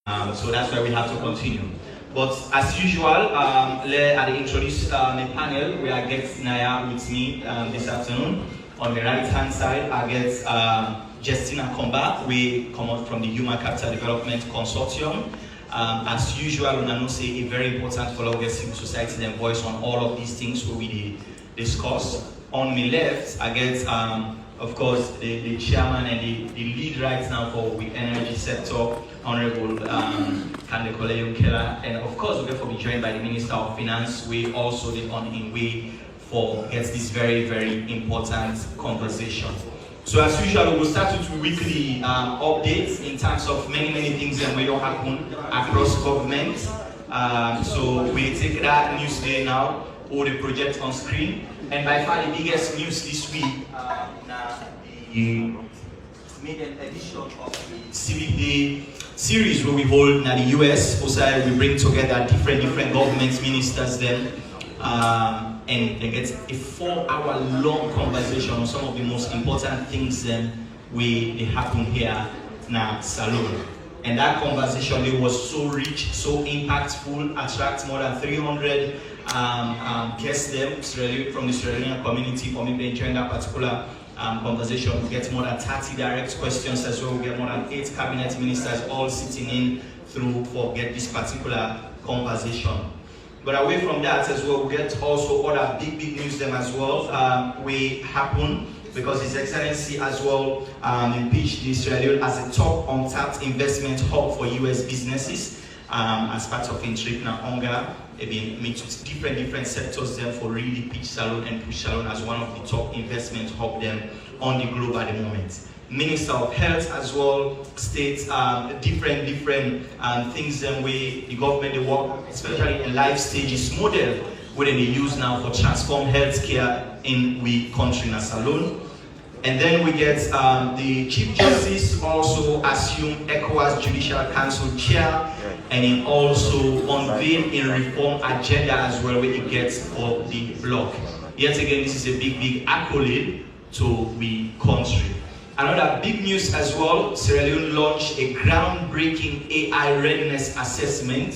So that's why we have to continue. But as usual, let me introduce the panel. We are get Naya with me this afternoon. On the right hand side, I get Justina Komba. We come out from the Human Capital Development Consortium. As usual, we know say a very important for our civil society and voice on all of these things where we discuss. On my left, I get of course the chairman and the lead right now for the energy sector, Honorable Kande Koleyo Keller, and of course we're going to be joined by the Minister of Finance. We also the on in way for get this very important conversation. So as usual, we will start with weekly updates in terms of many things that will happen across government. So we take that news day now, all the projects on screen, and by far the biggest news this week, the made an edition of the Civic Day series where we hold in the US. Also, we bring together different government ministers then. And they get a 4-hour long conversation on some of the most important things they happen here now Salon. And that conversation was so rich, so impactful, attract more than 300 guests from the Sierra Leonean community for me enjoying that particular conversation. We get more than 30 direct questions as well. We get more than 8 cabinet ministers all sitting in through for get this particular conversation. But away from that as well, we get also other big news them as well. We happen because His Excellency as well impeached Israel as a top untapped investment hub for US businesses as part of a trip now Onga. They've been meet with different sectors there for really pitch Salon and push Salon as one of the top investment hub them on the globe at the moment. Minister of Health as well states different things and way the government they work, especially in life stages model where they use now for transform healthcare in we country in Salon. And then we get the Chief Justice also assumed ECOWAS Judicial Council chair, and he also unveiled a reform agenda as well where it gets for the bloc. Yet again, this is a big accolade to the country. Another big news as well, Sierra Leone launched a groundbreaking AI readiness assessment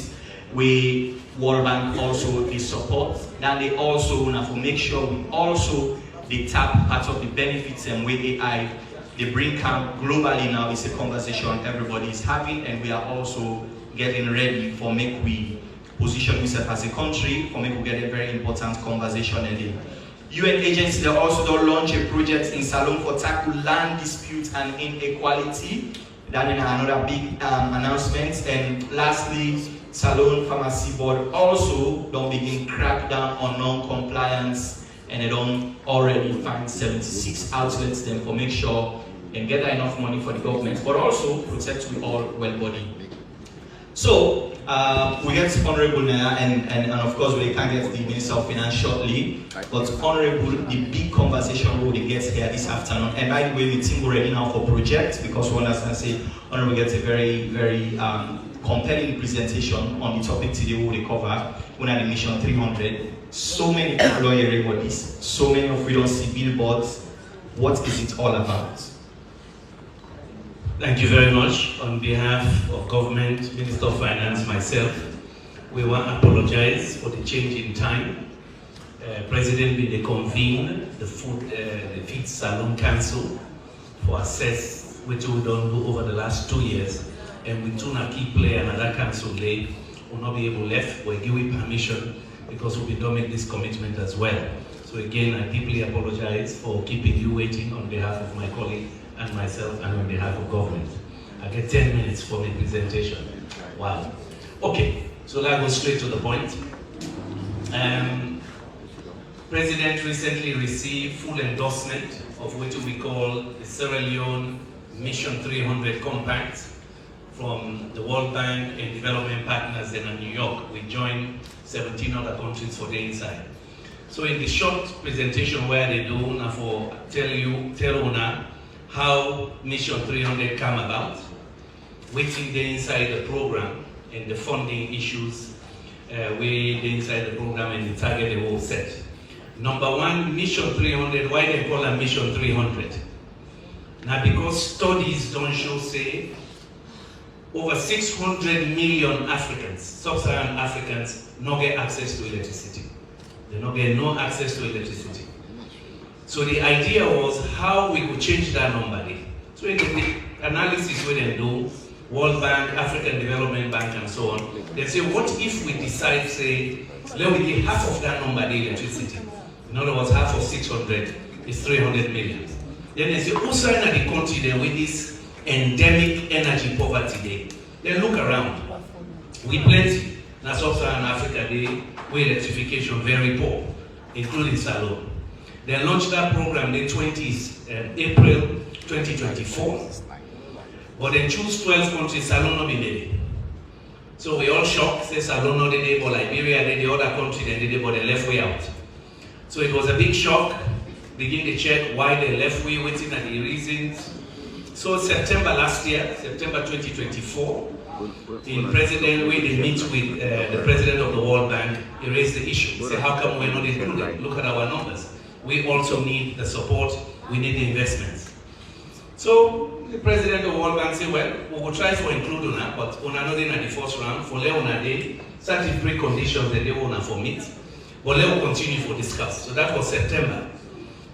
where World Bank also the support. Then they also want to make sure we also they tap part of the benefits and where AI they bring camp globally now is a conversation everybody is having, and we are also getting ready for make we position ourselves as a country for make we get a very important conversation in the UN agency. They also don't launch a project in Salon for tackle land disputes and inequality. That is another big announcement. And lastly, Salon Pharmacy Board also don't begin crack down on non-compliance, and they don't already find 76 outlets then for make sure and get enough money for the government, but also protect we all well-bodied. So we get Honorable Naya, and of course we can get the Minister of Finance shortly. But Honorable, the big conversation we get here this afternoon. And by the way, the team ready now for projects because we understand say Honorable gets a very compelling presentation on the topic today we will cover. We are the Mission 300. So many employer bodies, so many of we don't see billboards. What is it all about? Thank you very much. On behalf of government, Minister of Finance, myself, we want to apologize for the change in time. President will convene the Fifth Salon Council for assess which we don't do over the last 2 years, and we do not keep play another council late. Will not be able left. We'll give you permission because we don't make this commitment as well. So again, I deeply apologize for keeping you waiting on behalf of my colleague and myself and on behalf of government. I get 10 minutes for the presentation. Wow. Okay, so let's go straight to the point. President recently received full endorsement of what we call the Sierra Leone Mission 300 Compact from the World Bank and development partners in New York. We joined 17 other countries for the inside. So in the short presentation where they do now for tell you how Mission 300 came about, waiting the inside the program and the funding issues we the inside the program and the target they will set. Number one, Mission 300, why they call it Mission 300? Now because studies don't show say over 600 million Africans, sub-Saharan Africans, not get access to electricity. They not get no access to electricity. So the idea was how we could change that number. So in the analysis we then do, World Bank, African Development Bank, and so on, they say, what if we decide, say, let me give half of that number the electricity? In other words, half of 600 is 300 million. Then they say, who's in the country there with this endemic energy poverty there? Then look around. We plenty. Now sub-Saharan Africa, where electrification very poor, including Salon. They launched that program in April 2024. But they choose 12 countries, Salon not be there. So we all shocked, say Salon not there, but Liberia did, the other country they did it, but they left way out. So it was a big shock, begin to check why they left way, waiting at the reasons. So September last year, September 2024, in President, we did meet with the President of the World Bank, he raised the issue. He said, how come we're not included? Look at our numbers. We also need the support, we need the investments. So the President of the World Bank said, well, we will try to include UNA, but UNA not in the first round, for UNA day, certain preconditions that they want to meet, but let us continue to discuss. So that was September.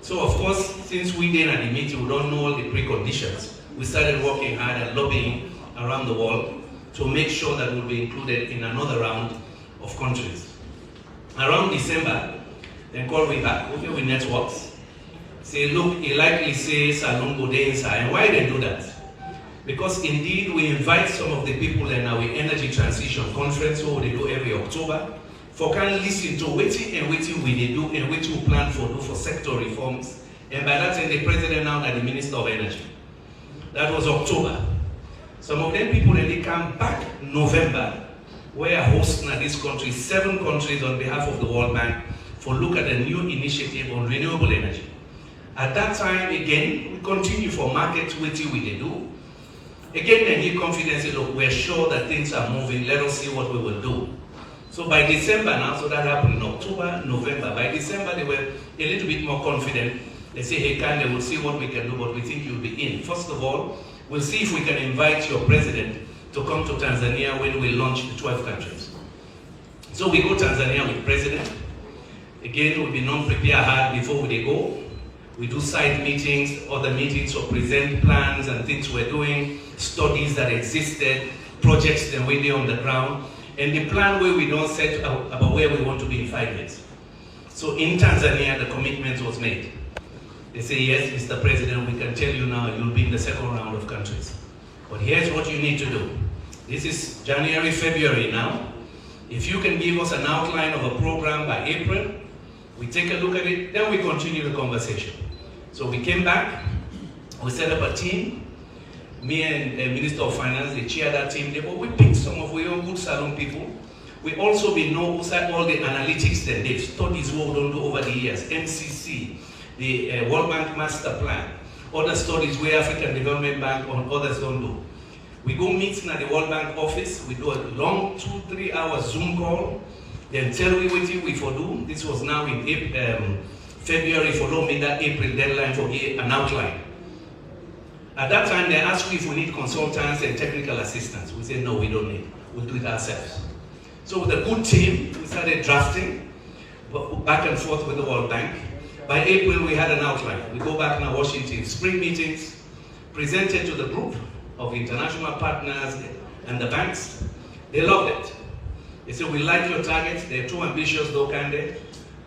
So of course, since we did at the meeting, we don't know all the preconditions. We started working hard and lobbying around the world to make sure that we'll be included in another round of countries. Around December, they called me back, okay, with networks. Say, look, he likely says Salon go there inside. And why they do that? Because indeed, we invite some of the people in our energy transition conference, what they do every October, for can listen to what we do and what we plan for do for sector reforms. And by that time, the president now and the Minister of Energy. That was October. Some of them people, they come back November, where hosting at this country, 7 countries on behalf of the World Bank, for look at a new initiative on renewable energy. At that time, again, we continue for market what we do. Again, they give confidence, say, look, we're sure that things are moving, let us see what we will do. So by December now, so that happened in October, November. By December, they were a little bit more confident. They say, hey, they will see what we can do, but we think you'll be in. First of all, we'll see if we can invite your president to come to Tanzania when we launch the 12 countries. So we go to Tanzania with president. Again, we'll be non-prepared hard before we go. We do side meetings, other meetings, or present plans and things we're doing, studies that existed, projects that we're doing on the ground, and the plan where we don't set about where we want to be in 5 years. So in Tanzania, the commitment was made. They say, yes, Mr. President, we can tell you now you'll be in the second round of countries. But here's what you need to do. This is January, February now. If you can give us an outline of a program by April, we take a look at it, then we continue the conversation. So we came back, we set up a team. Me and the Minister of Finance, they chair that team. We picked some of our own good Salon people. We also know all the analytics that they've studies what we don't do over the years, MCC, the World Bank Master Plan, other studies where African Development Bank and others don't do. We go meet at the World Bank office, we do a long 2-3 hour Zoom call, then tell we what we for do. This was now in February, for don't meet that April deadline for an outline. At that time, they asked me if we need consultants and technical assistants. We said, no, we don't need. We'll do it ourselves. So with a good team, we started drafting, back and forth with the World Bank. By April, we had an outline. We go back to Washington, spring meetings, presented to the group of international partners and the banks. They loved it. They said, we like your targets. They're too ambitious, though, can they?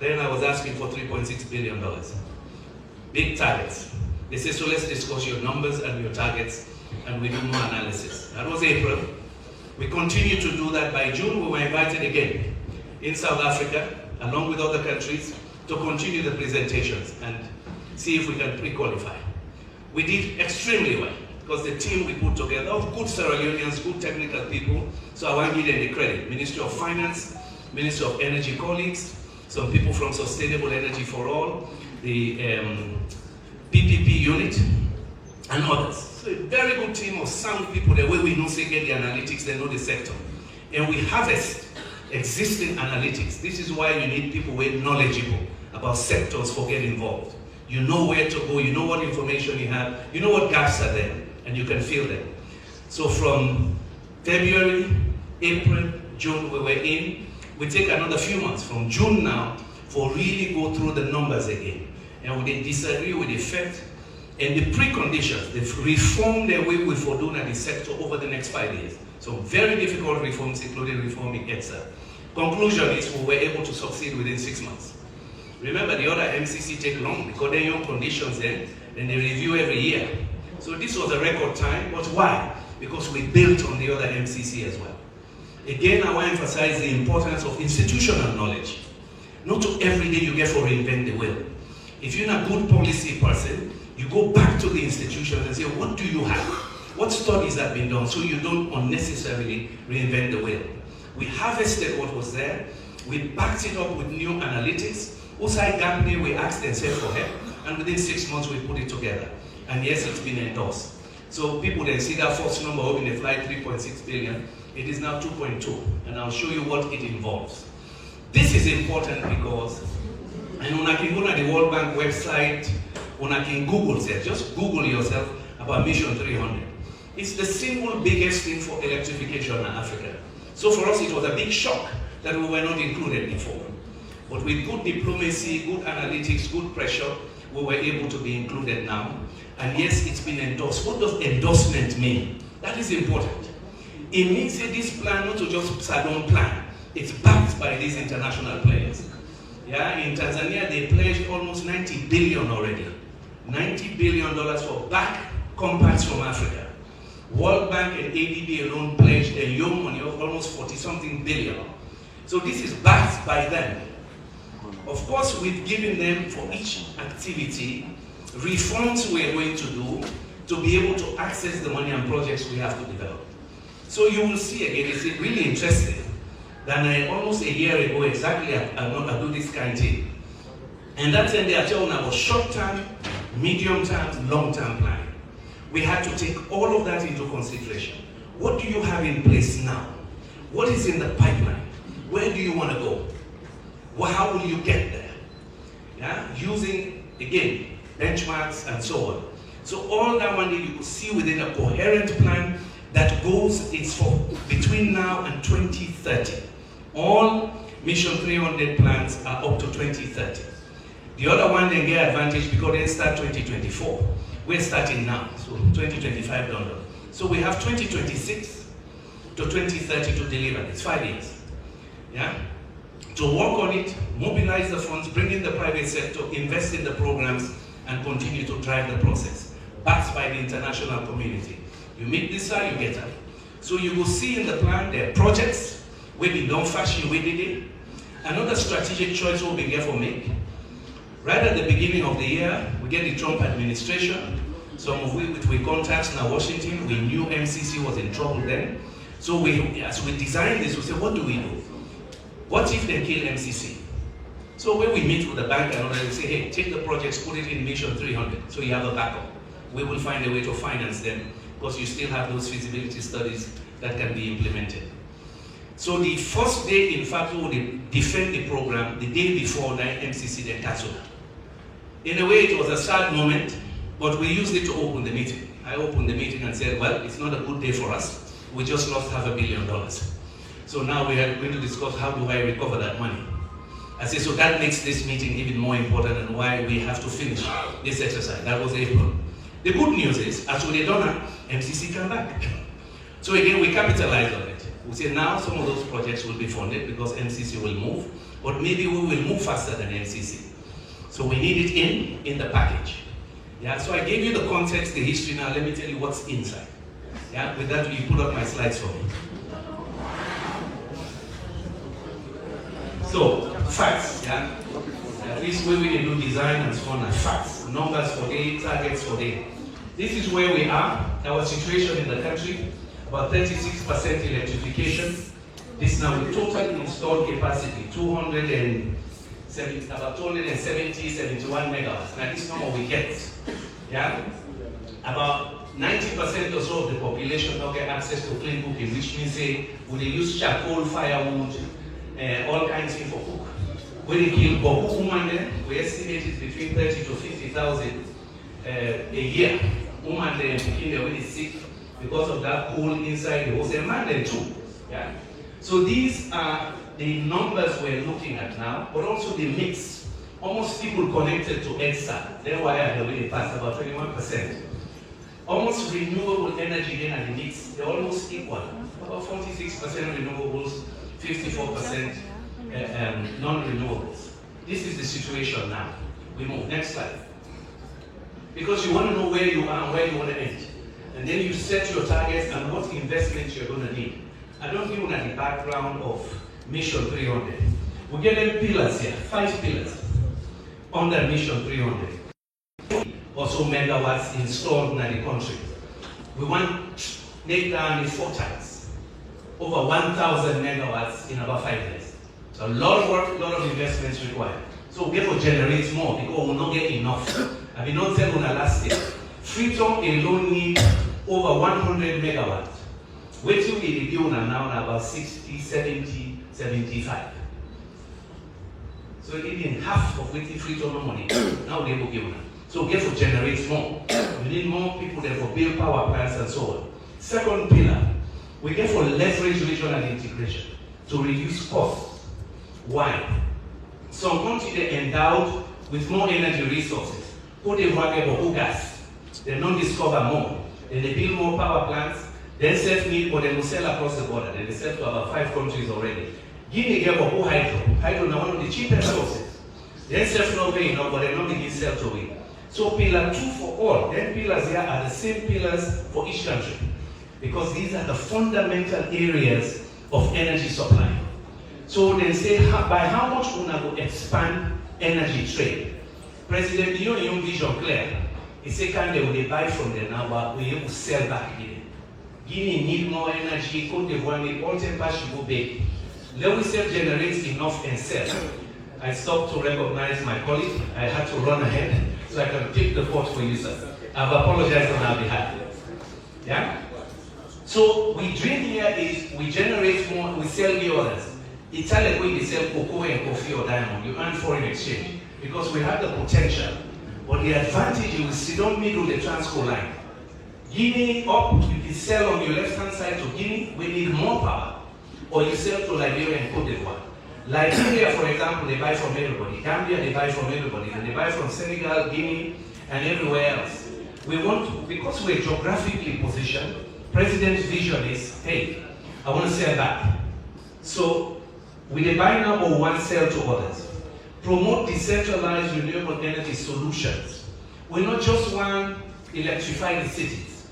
Then I was asking for $3.6 billion. Big targets. They said, so let's discuss your numbers and your targets, and we do more analysis. That was April. We continued to do that. By June, we were invited again in South Africa, along with other countries, to continue the presentations and see if we can pre-qualify. We did extremely well, because the team we put together of good Sierra Leoneans, good technical people, so I want to give them the credit. Ministry of Finance, Ministry of Energy colleagues, some people from Sustainable Energy for All, the PPP unit, and others. So a very good team of sound people, the way we know say get the analytics, they know the sector. And we harvest existing analytics. This is why you need people who are knowledgeable about sectors for getting involved. You know where to go, you know what information you have, you know what gaps are there, and you can fill them. So from February, April, June we were in. We take another few months from June now for really go through the numbers again. And we disagree with the effect and the preconditions, the reform that we will for doing the sector over the next 5 years. So very difficult reforms, including reforming EDSA. Conclusion is we were able to succeed within 6 months. Remember, the other MCC take long because they're on conditions then, and they review every year. So this was a record time, but why? Because we built on the other MCC as well. Again, I want to emphasize the importance of institutional knowledge. Not every day you get to reinvent the wheel. If you're not a good policy person, you go back to the institutions and say, what do you have? What studies have been done so you don't unnecessarily reinvent the wheel? We harvested what was there, we backed it up with new analytics. Outside Gambia, we asked and said for help, and within 6 months we put it together. And yes, it's been endorsed. So people then see that first number of in the flight 3.6 billion, it is now 2.2, and I'll show you what it involves. This is important because, and when I can go to the World Bank website, when I can Google it, just Google yourself about Mission 300. It's the single biggest thing for electrification in Africa. So for us, it was a big shock that we were not included before. But with good diplomacy, good analytics, good pressure, we were able to be included now. And yes, it's been endorsed. What does endorsement mean? That is important. It means that this plan, not to just Salon plan, it's backed by these international players. Yeah, in Tanzania, they pledged almost 90 billion already. $90 billion for back compacts from Africa. World Bank and ADB alone pledged a young money of almost 40-something billion. So this is backed by them. Of course, we've given them for each activity reforms we're going to do to be able to access the money and projects we have to develop. So you will see again, it's really interesting that almost a year ago exactly I do this kind of thing. And that's when they are telling about short-term, medium-term, long-term planning. We had to take all of that into consideration. What do you have in place now? What is in the pipeline? Where do you want to go? Well, how will you get there? Yeah? Using, again, benchmarks and so on. So all that one day you could see within a coherent plan that goes, it's for between now and 2030. All Mission 300 plans are up to 2030. The other one they get advantage because they start 2024. We're starting now, so 2025 done. So we have 2026 to 2030 to deliver. It's 5 years. Yeah? To work on it, mobilize the funds, bring in the private sector, invest in the programs, and continue to drive the process, backed by the international community. You meet this side, you get that. So you will see in the plan there are projects where we don't fashion with it. Another strategic choice we'll be careful make. Right at the beginning of the year, we get the Trump administration. Some of which we contacts in Washington. We knew MCC was in trouble then. So as we designed this, we said, what do we do? What if they kill MCC? So when we meet with the bank and all that, we say, hey, take the projects, put it in Mission 300, so you have a backup. We will find a way to finance them, because you still have those feasibility studies that can be implemented. So the first day, in fact, we would defend the program, the day before that MCC then cancelled. In a way, it was a sad moment, but we used it to open the meeting. I opened the meeting and said, well, it's not a good day for us. We just lost $500 million. So now we are going to discuss how do I recover that money. I said, so that makes this meeting even more important and why we have to finish this exercise. That was April. The good news is, as we done, MCC came back. So again, we capitalize on it. We say now some of those projects will be funded because MCC will move, but maybe we will move faster than MCC. So we need it in the package. Yeah, so I gave you the context, the history. Now let me tell you what's inside. Yeah, with that, you put up my slides for me. So, facts, yeah? At least when we can do design and so on, and facts, numbers for day, targets for day. This is where we are, our situation in the country, about 36% electrification. This now with total installed capacity, about 71 megawatts. Now this number we get, yeah? About 90% or so of the population don't get access to clean cooking, which means they use charcoal, firewood, all kinds of things for cook. When they kill Boku women, we estimate it's between 30 to 50,000 a year. Women they when they sick because of that coal inside the wholesale mandate too. Yeah? So these are the numbers we're looking at now, but also the mix. Almost people connected to EDSA, their wire the way they pass about 21%. Almost renewable energy in the mix, they're almost equal. About 46% renewables, 54% non-renewables. This is the situation now. We move, next slide. Because you want to know where you are and where you want to end. And then you set your targets and what investments you're going to need. I don't give you the background of Mission 300. We get them pillars here, 5 pillars under Mission 300. Also megawatts installed in the country. We want to make down the 4 times, over 1,000 megawatts in about 5 years. So a lot of work, a lot of investments required. So we get to generate more because we will not get enough. I've been not telling you last year. Freetown alone needs over 100 megawatts. Wait till we build now about 60, 70, 75. So even half of waiting Freetown money, now they will give them. So we get to generate more. We need more people there for build power plants and so on. Second pillar, we get for leverage regional integration to reduce costs. Why? Some countries they endowed with more energy resources. Who they work about gas. They don't discover more. Then they build more power plants. Then self-need, but they will sell across the border. Then they sell to about 5 countries already. Guinea get about hydro. Hydro is one of the cheapest sources. Then self-not pay enough, but they don't begin sell to it. So pillar 2 for all. Then pillars here are the same pillars for each country. Because these are the fundamental areas of energy supply. So they say, by how much we will expand energy trade? President Young vision clear. He said, can they buy from them now, but we will sell back again. Guinea need more energy, Cote d'Ivoire need all temper should go big. Let we self-generate enough and sell. I stopped to recognize my colleague. I had to run ahead so I can take the port for you, sir. I've apologized on our behalf. Yeah? So we dream here is we generate more, we sell the others. Italy, when they sell cocoa and coffee or diamond, you earn foreign exchange because we have the potential. But the advantage is we sit on middle the Transco line. Guinea up, you can sell on your left-hand side to Guinea, we need more power. Or you sell to Liberia and Cote d'Ivoire. Liberia, for example, they buy from everybody. Gambia, they buy from everybody. And they buy from Senegal, Guinea, and everywhere else. We want to, because we're geographically positioned, President's vision is, hey, I want to sell back. So, with the buy now or one sell to others. Promote decentralized renewable energy solutions. We not just want to electrify the cities.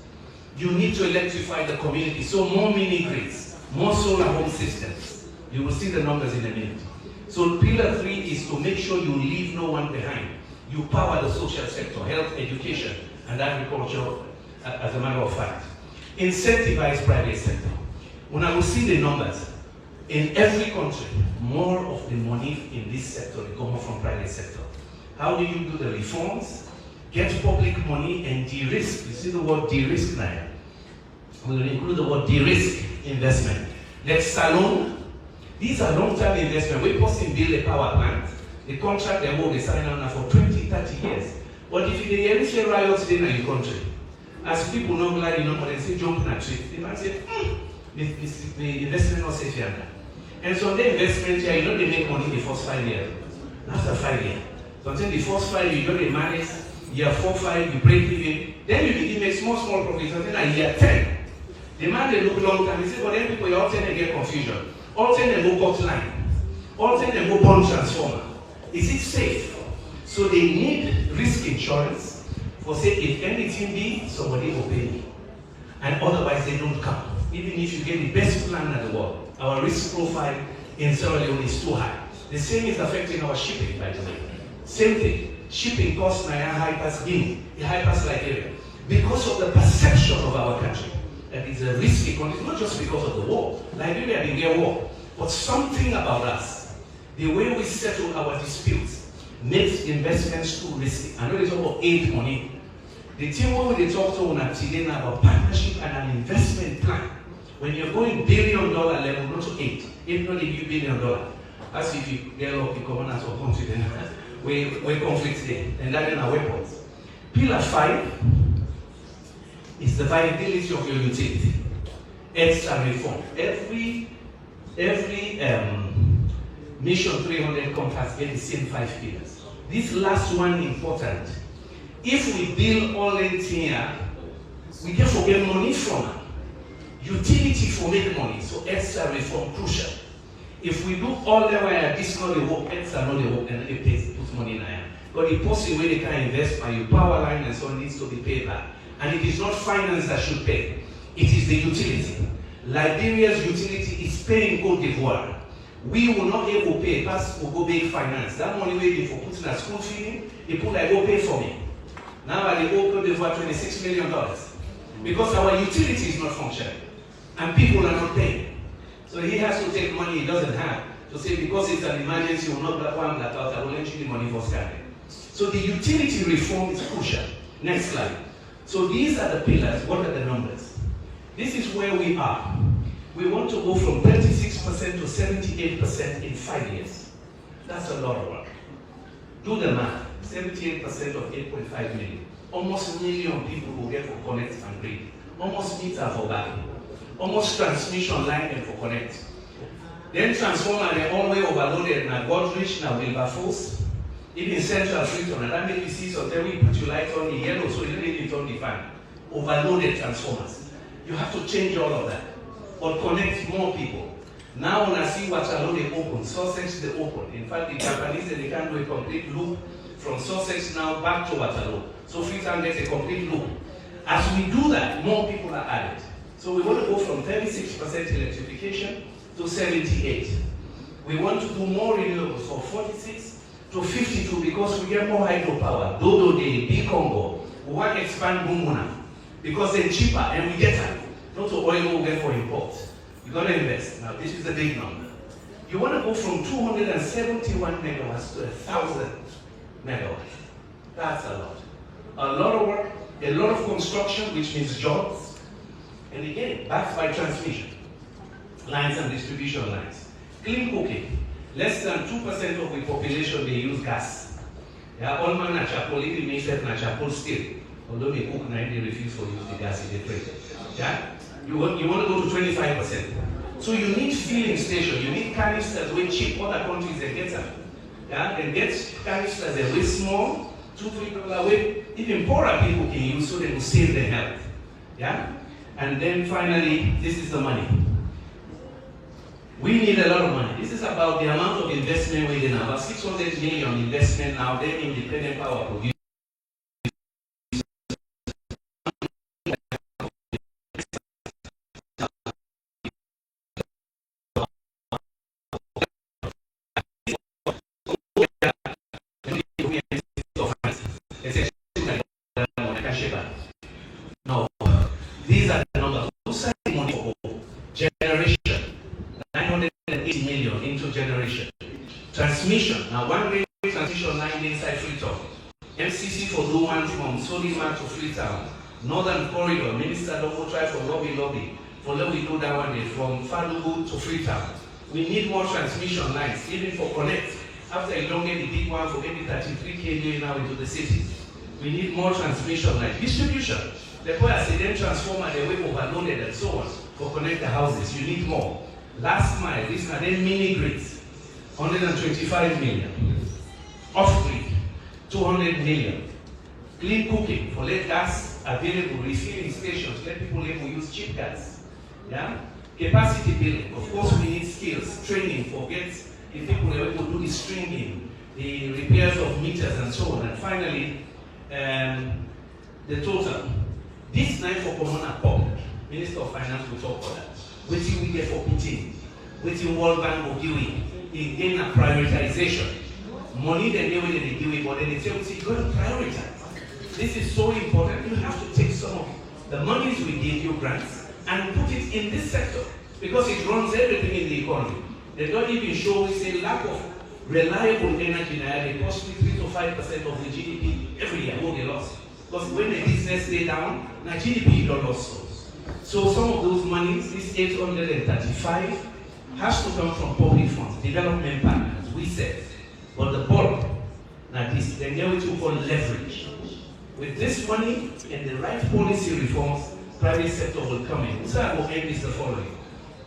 You need to electrify the community. So more mini grids, more solar home systems. You will see the numbers in a minute. So pillar 3 is to make sure you leave no one behind. You power the social sector, health, education, and agriculture as a matter of fact. Incentivize private sector. When I will see the numbers, in every country, more of the money in this sector will come from private sector. How do you do the reforms? Get public money and de-risk. You see the word de-risk now. We will include the word de-risk investment. Like Salon, these are long-term investment. We person build a power plant, the contract they hold, they sign on for 20, 30 years. But if they ever say riots in your country, as people know glad, but they say jump in a tree, they might say, the investment not safe here. And so the investment here, they make money the first 5 years. After 5 years. So until the first 5 years, you manage, year 4, 5, you break even, then you begin make small profits until year 10. The man they look long time, they say, but then people, you all tend to get confusion. All tend to go cut line. All tend to go burn transformer. Is it safe? So they need risk insurance for say if anything be, somebody will pay me. And otherwise they don't come. Even if you get the best plan in the world, our risk profile in Sierra Leone is too high. The same is affecting our shipping, by the way. Same thing. Shipping costs now high past Guinea, high past Liberia. Because of the perception of our country. That it's a risky country, not just because of the war. Liberia didn't get war. But something about us, the way we settle our disputes, makes investments too risky. I know they talk about aid money. The team where they talk to on today about partnership and an investment plan. When you're going $1 billion level, not to 8 not $1 billion. As if you get lucky coming out of country, then we conflict there. And that is our weapons. Pillar 5 is the viability of your utility. EDSA reform. Every Mission 300 compass get the same 5 pillars. This last one important. If we build all in here, we can forget money from it. Utility for make money, so EDSA reform crucial. If we do all the way, this not the work, EDSA not the work, then they put money in there. But the person where they can invest by your power line and so on needs to be paid back. And it is not finance that should pay. It is the utility. Liberia's utility is paying Cote d'Ivoire. We will not able to pay, pass will go pay finance. That money waiting for putting a school fee, they put like go pay for me. Now I owe Cote d'Ivoire $26 million. Because our utility is not functioning. And people are not paying. So he has to take money he doesn't have to say because it's an emergency, will not black out, I will lend you the money for scanning. So the utility reform is crucial. Next slide. So these are the pillars. What are the numbers? This is where we are. We want to go from 36% to 78% in 5 years. That's a lot of work. Do the math. 78% of 8.5 million. Almost a million people will get for connect and grid. Almost meter for back. Almost transmission line and for connect. Then transformer, they're all way overloaded. Now Godrich, now Wilberforce. Even Central Freetown, and that make you see so then we put your light on the yellow so you don't need it on the fan. Overloaded transformers. You have to change all of that. Or connect more people. Now when I see Waterloo they open, Sussex they open. In fact the Japanese they can't do a complete loop from Sussex now back to Waterloo. So Freetown gets a complete loop. As we do that, more people are added. So we want to go from 36% electrification to 78. We want to do more renewables from 46 to 52 because we get more hydropower. Dodo Day, B Congo. We want to expand Bumuna because they're cheaper and we get them. Not to oil we'll get for import. You got to invest. Now this is a big number. You want to go from 271 megawatts to 1,000 megawatts. That's a lot. A lot of work, a lot of construction, which means jobs. And again, backed by transmission lines and distribution lines. Clean cooking. Less than 2% of the population they use gas. Yeah, all man na chapel, even me self na chapel still. Although they cook now, they refuse to use the gas in the trade. Yeah? You want to go to 25%. So you need filling station, you need canisters way cheap. Other countries they get them. Yeah? They get canisters that way small, $2-3 away. Even poorer people can use so they will save their health. Yeah? And then finally, this is the money. We need a lot of money. This is about the amount of investment we need now. About 600 million investment now, then independent power producers. No, these are the numbers. Who's sending money for generation? 980 million into generation. Transmission. Now, one railway transmission line inside Freetown. MCC for do one from Solima to Freetown. Northern Corridor. Minister don't try for lobby. For lobby do that one day from Fadugu to Freetown. We need more transmission lines, even for connect. After you don't get the big one for maybe 33 kV now into the city. We need more transmission lines. Distribution. The boy has a then transformer, the way overloaded and so on. For connect the houses, you need more. Last mile, these are then mini grids. 125 million. Off grid, 200 million. Clean cooking for let gas available, refilling stations, let people able to use cheap gas. Yeah? Capacity building. Of course, we need skills, training for get the people are able to do the stringing, the repairs of meters and so on. And finally, the total. This night for Common Public, Minister of Finance will talk about that. What do we get for PT? What do World Bank will give it? Again, a prioritization. Money they give it, but then they say, you got to prioritize. This is so important. You have to take some of the monies we give you grants and put it in this sector because it runs everything in the economy. They don't even show, we say, lack of reliable energy now. They cost 3 to 5% of the GDP every year. What they lost. Because when the business stay down, now GDP don't lost. So some of those monies, this 835, has to come from public funds, development partners, we said. But the bulk, now this, then there we call leverage. With this money and the right policy reforms, private sector will come in. So I will end is the following.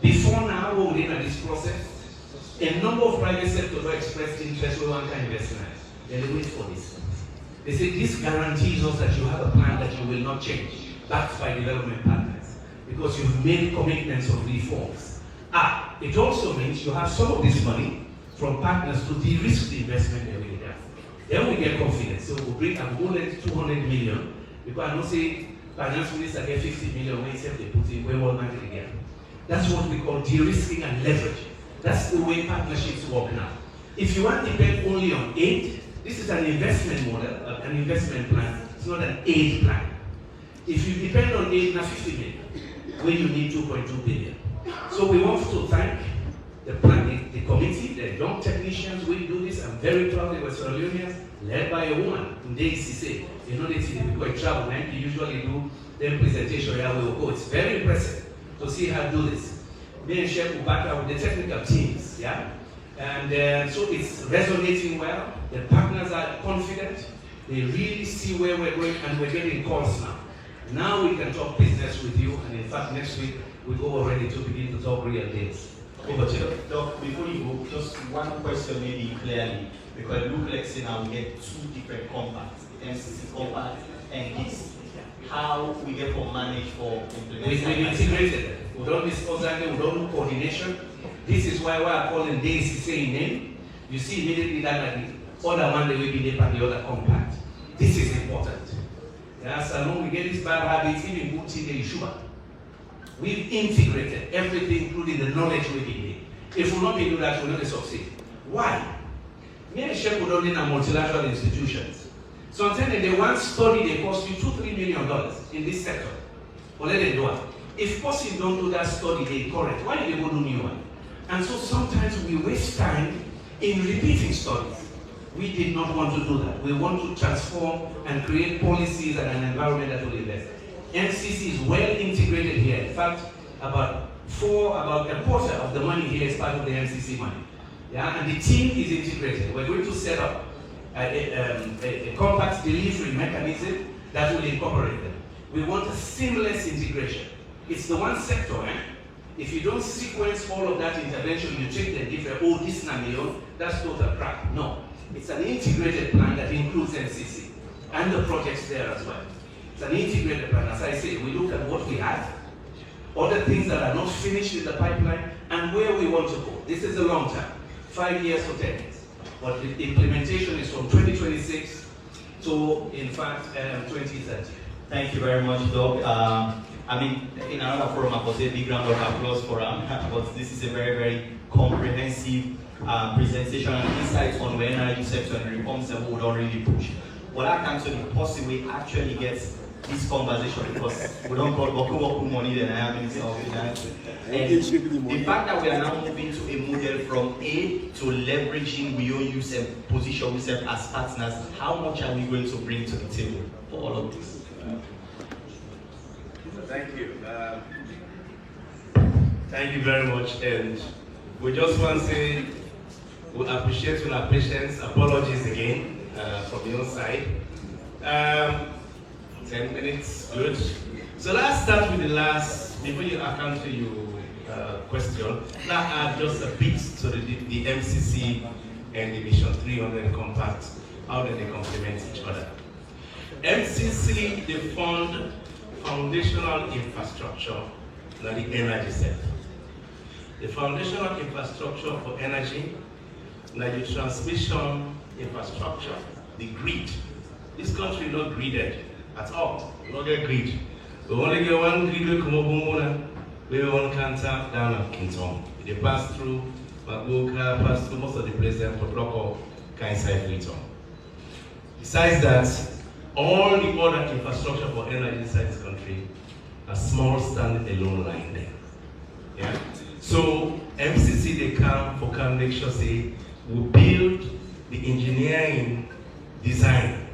Before now, we're in this process, a number of private sectors have expressed interest with one kind of investment. Then they wait for this. They say this guarantees us that you have a plan that you will not change, backed by development partners, because you've made commitments of reforms. It also means you have some of this money from partners to de-risk the investment that we have. Then we get confidence. So we'll bring a bullet 200 million, because I don't say finance minister get 50 million when he said they put in way more money again. That's what we call de-risking and leveraging. That's the way partnerships work now. If you want to depend only on aid, this is an investment model, an investment plan. It's not an aid plan. If you depend on aid, now 50 million, where you need 2.2 billion. So we want to thank the committee, the young technicians who do this. I'm very proud they were Sierra Leoneans, led by a woman in the EDSA. You know, they people travel, they usually do their presentation, yeah, we will go. It's very impressive to see her do this. Me and Chef Ubaka with the technical teams, yeah? And so it's resonating well. The partners are confident. They really see where we're going, and we're getting calls now. Now we can talk business with you, and in fact, next week, we go already to begin to talk real deals. Over to you. Doc, before you go, just one question maybe clearly, because it looks like say now we get two different compacts, the MCC compact and this. How we get for manage for implementation? We've integrated. We don't discuss that, we don't do coordination. This is why we are calling DCC in name. You see immediately that like the other one they will be there and the other compact. This is important. Yeah, so long we get this bad habits, even put in the issue. We've integrated everything, including the knowledge we need. If we not do that, we'll not succeed. Why? Many chefs would only in multilateral institutions. Sometimes they want study, they cost you $2-3 million in this sector. But let them do it. If possible, don't do that study, they correct. Why do they go do new one? And so sometimes we waste time in repeating studies. We did not want to do that. We want to transform and create policies and an environment that will invest. MCC is well integrated here. In fact, about a quarter of the money here is part of the MCC money. Yeah, and the team is integrated. We're going to set up a compact delivery mechanism that will incorporate them. We want a seamless integration. It's the one sector, eh? If you don't sequence all of that intervention, you take the different, oh, this million, that's total crap. No. It's an integrated plan that includes MCC and the projects there as well. It's an integrated plan. As I say, we look at what we have, other things that are not finished in the pipeline, and where we want to go. This is the long term, 5 years to 10 years. But the implementation is from 2026 to, in fact, 2030. Thank you very much, Doc. I mean, in another forum, I would say a big round of applause for but this is a very, very comprehensive presentation and insights on the energy sector and reforms that we would already push. What I can tell you, possibly actually gets this conversation because we don't call Boku money than I have in Finance. And the fact that we are now moving to a model from aid to leveraging, we all use and position ourselves as partners, how much are we going to bring to the table for all of this? Thank you. Thank you very much. And we just want to say we appreciate your patience. Apologies again from your side. 10 minutes, good. So let's start with the last, before I come to your question, let's add just a bit to the MCC and the Mission 300 compact, how do they complement each other. MCC, they fund foundational infrastructure in the energy sector. The foundational infrastructure for energy, like the transmission infrastructure, the grid. This country is not gridded at all. We don't get grid. We only get one grid we come up we one canter down at Kinton. They pass through Magoka, pass through most of the places and put local kind side Kinton. Besides that, all the other infrastructure for energy inside this country are small stand-alone line there. Yeah? So MCC they come for make sure say we build the engineering design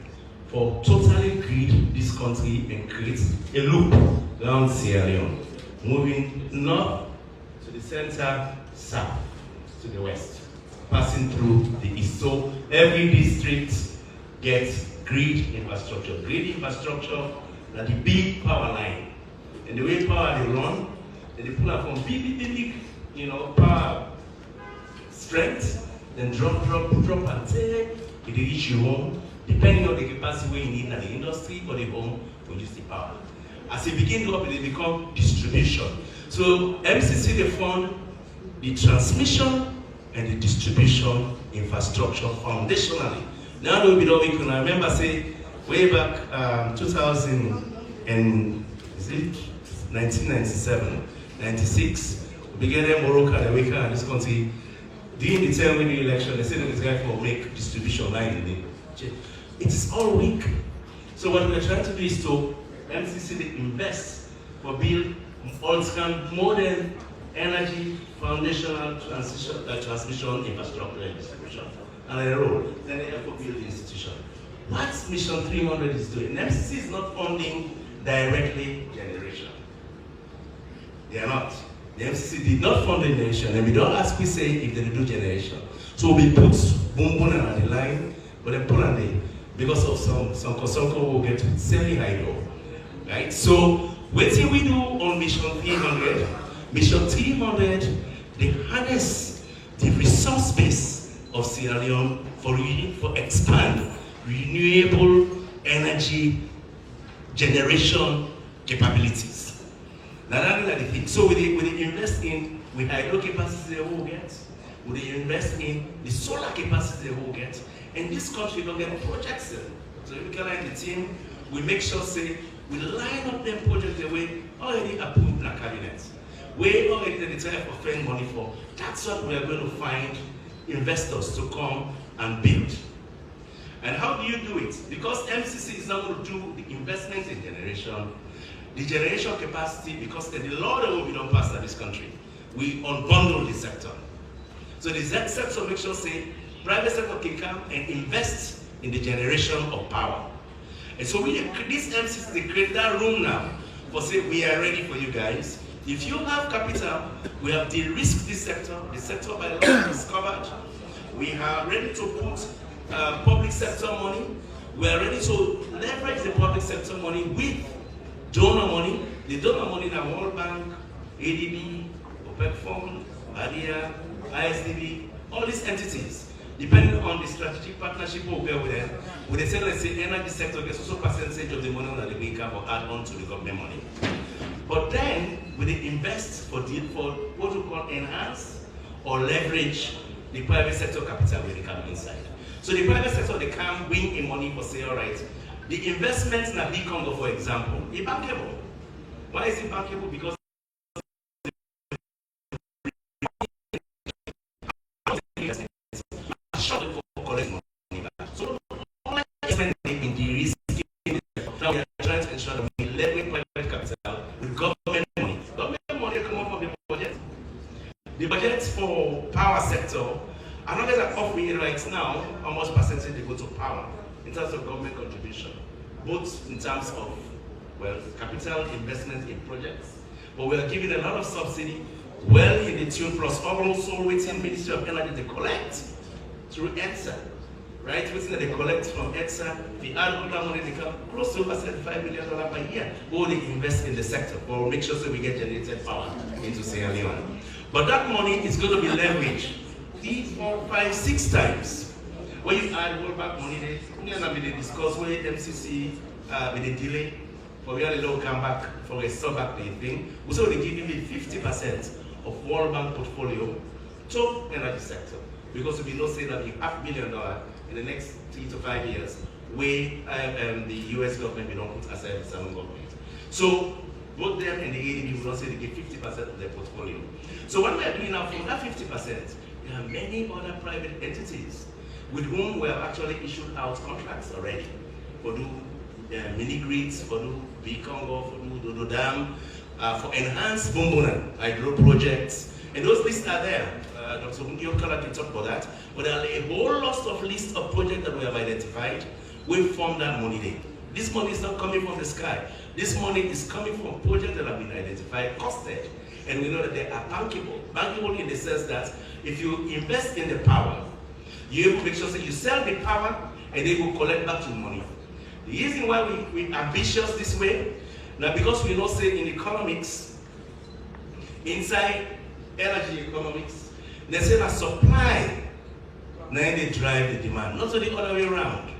for totally grid this country and create a loop around Sierra Leone, moving north to the center, south to the west, passing through the east. So every district gets grid infrastructure. Grid infrastructure are the big power line. And the way power they run, they pull up from big, power strength, then drop, and say, it reach your home, depending on the capacity where you need at the industry or the home to use the power. As it begins up, it become distribution. So MCC, they fund the transmission and the distribution infrastructure foundationally. Now we can remember, say, way back 1997, 96, we began in Morocco and we can this country. During the term when the election, they said this guy for make distribution line in it. It is all weak. So what we're trying to do is to MCC they invest for build modern energy foundational transmission infrastructure and distribution. And a role, then they have to build the institution. What Mission 300 is doing, MCC is not funding directly generation. They are not. The MCC did not fund the generation, and we don't ask, we say if they do generation. So we put boom on the line, but then put on the, because of some consultant will get semi-hydro. Right? So what do we do on Mission 300? Mission 300, they harness the resource base of Sierra Leone for expand renewable energy generation capabilities. Now that's the thing. So we invest in hydro capacity they will get. We invest in the solar capacity they will get. And this country will get projects. So we can line the team, we make sure say we line up them projects the way already approved in the cabinet. We already decided for spend money for. That's what we are going to find investors to come and build. And how do you do it? Because MCC is not going to do the investment in generation, the generation capacity, because the law that will be done past this country, we unbundle the sector. So the sector makes sure say private sector can come and invest in the generation of power. And so this MCC, they create that room now for say we are ready for you guys. If you have capital, we have de-risked this sector. The sector by law is covered. We are ready to put public sector money. We are ready to leverage the public sector money with donor money. The donor money are World Bank, ADB, OPEC Fund, ADIA, ISDB, all these entities. Depending on the strategic partnership we work with them, we say, let's say, energy sector gets also percentage of the money that they make up or add on to the government money. But then, we invest for what we call enhance or leverage the private sector capital when they come inside. So the private sector, they can win in money for say, all right, the investments in a big Congo, for example, is bankable. Why is it bankable? Because so all investment in the risk, now we are trying to ensure that we leverage private capital with government money. Government money come up from the budget. The budget for power sector, I'm not going to offer you right now how much percentage they go to power in terms of government contribution, both in terms of capital investment in projects, but we are giving a lot of subsidy, well in the tune plus also waiting Ministry of Energy to collect through EDSA, right? Waiting that they collect from EDSA, the add all that money they come close to over $75 million per year, or they invest in the sector, or make sure that we get generated power into Sierra Leone. But that money is going to be leveraged 3, 4, 5, 6 times. When you add World Bank money, we're going to discuss where MCC with the delay, but we only don't come back for a sub-back thing. We say they give me 50% of World Bank portfolio to energy sector. Because we know say that the $500 million in the next 3 to 5 years, where the US government will not put aside the Southern government. So both them and the ADB will not say they give 50% of their portfolio. So what we are doing now, from that 50%, there are many other private entities with whom we have actually issued out contracts already for do mini grids, for do big Congo, for do Dodo Dam, for enhanced Bombona hydro projects, and those lists are there. Dr. Mundiokala can talk about that, but there are a whole lot of lists of projects that we have identified. We form that money there. This money is not coming from the sky. This money is coming from projects that have been identified, costed, and we know that they are bankable. Bankable in the sense that if you invest in the power, you have to make sure that you sell the power and they will collect back your money. The reason why we ambitious this way, now because we know say in economics, inside energy economics, they say that supply now they drive the demand, not so the other way around.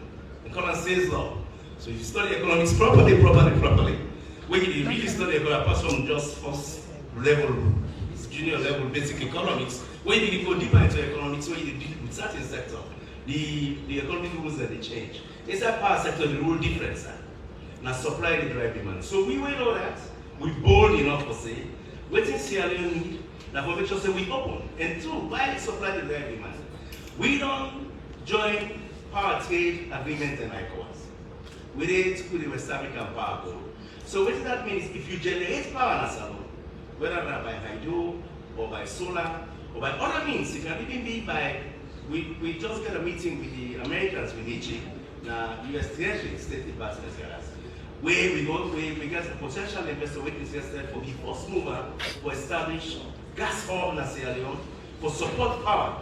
Economics says law. So if you study economics properly, when you really study economics, apart from just first level, junior level basic economics, when you go deeper into economics, when you deal with certain sector, the economic rules that they change. Inside power sector, the rule different, sir. Now supply the drive demand. So we will know that. We bold enough to say, waiting Sierra Leone need, now for make sure say we open. And two, why we supply the drive demand? We don't join power trade agreement and ECOWAS. We did with the West African Power Code. So what that means, if you generate power in a salon, whether not by hydro or by solar or by other means, it can even be by, we just got a meeting with the Americans, with EDSA, US Treasury, State Department, where we get a potential investor who is interested for the first mover for establish gas hub in Sierra Leone, for support power,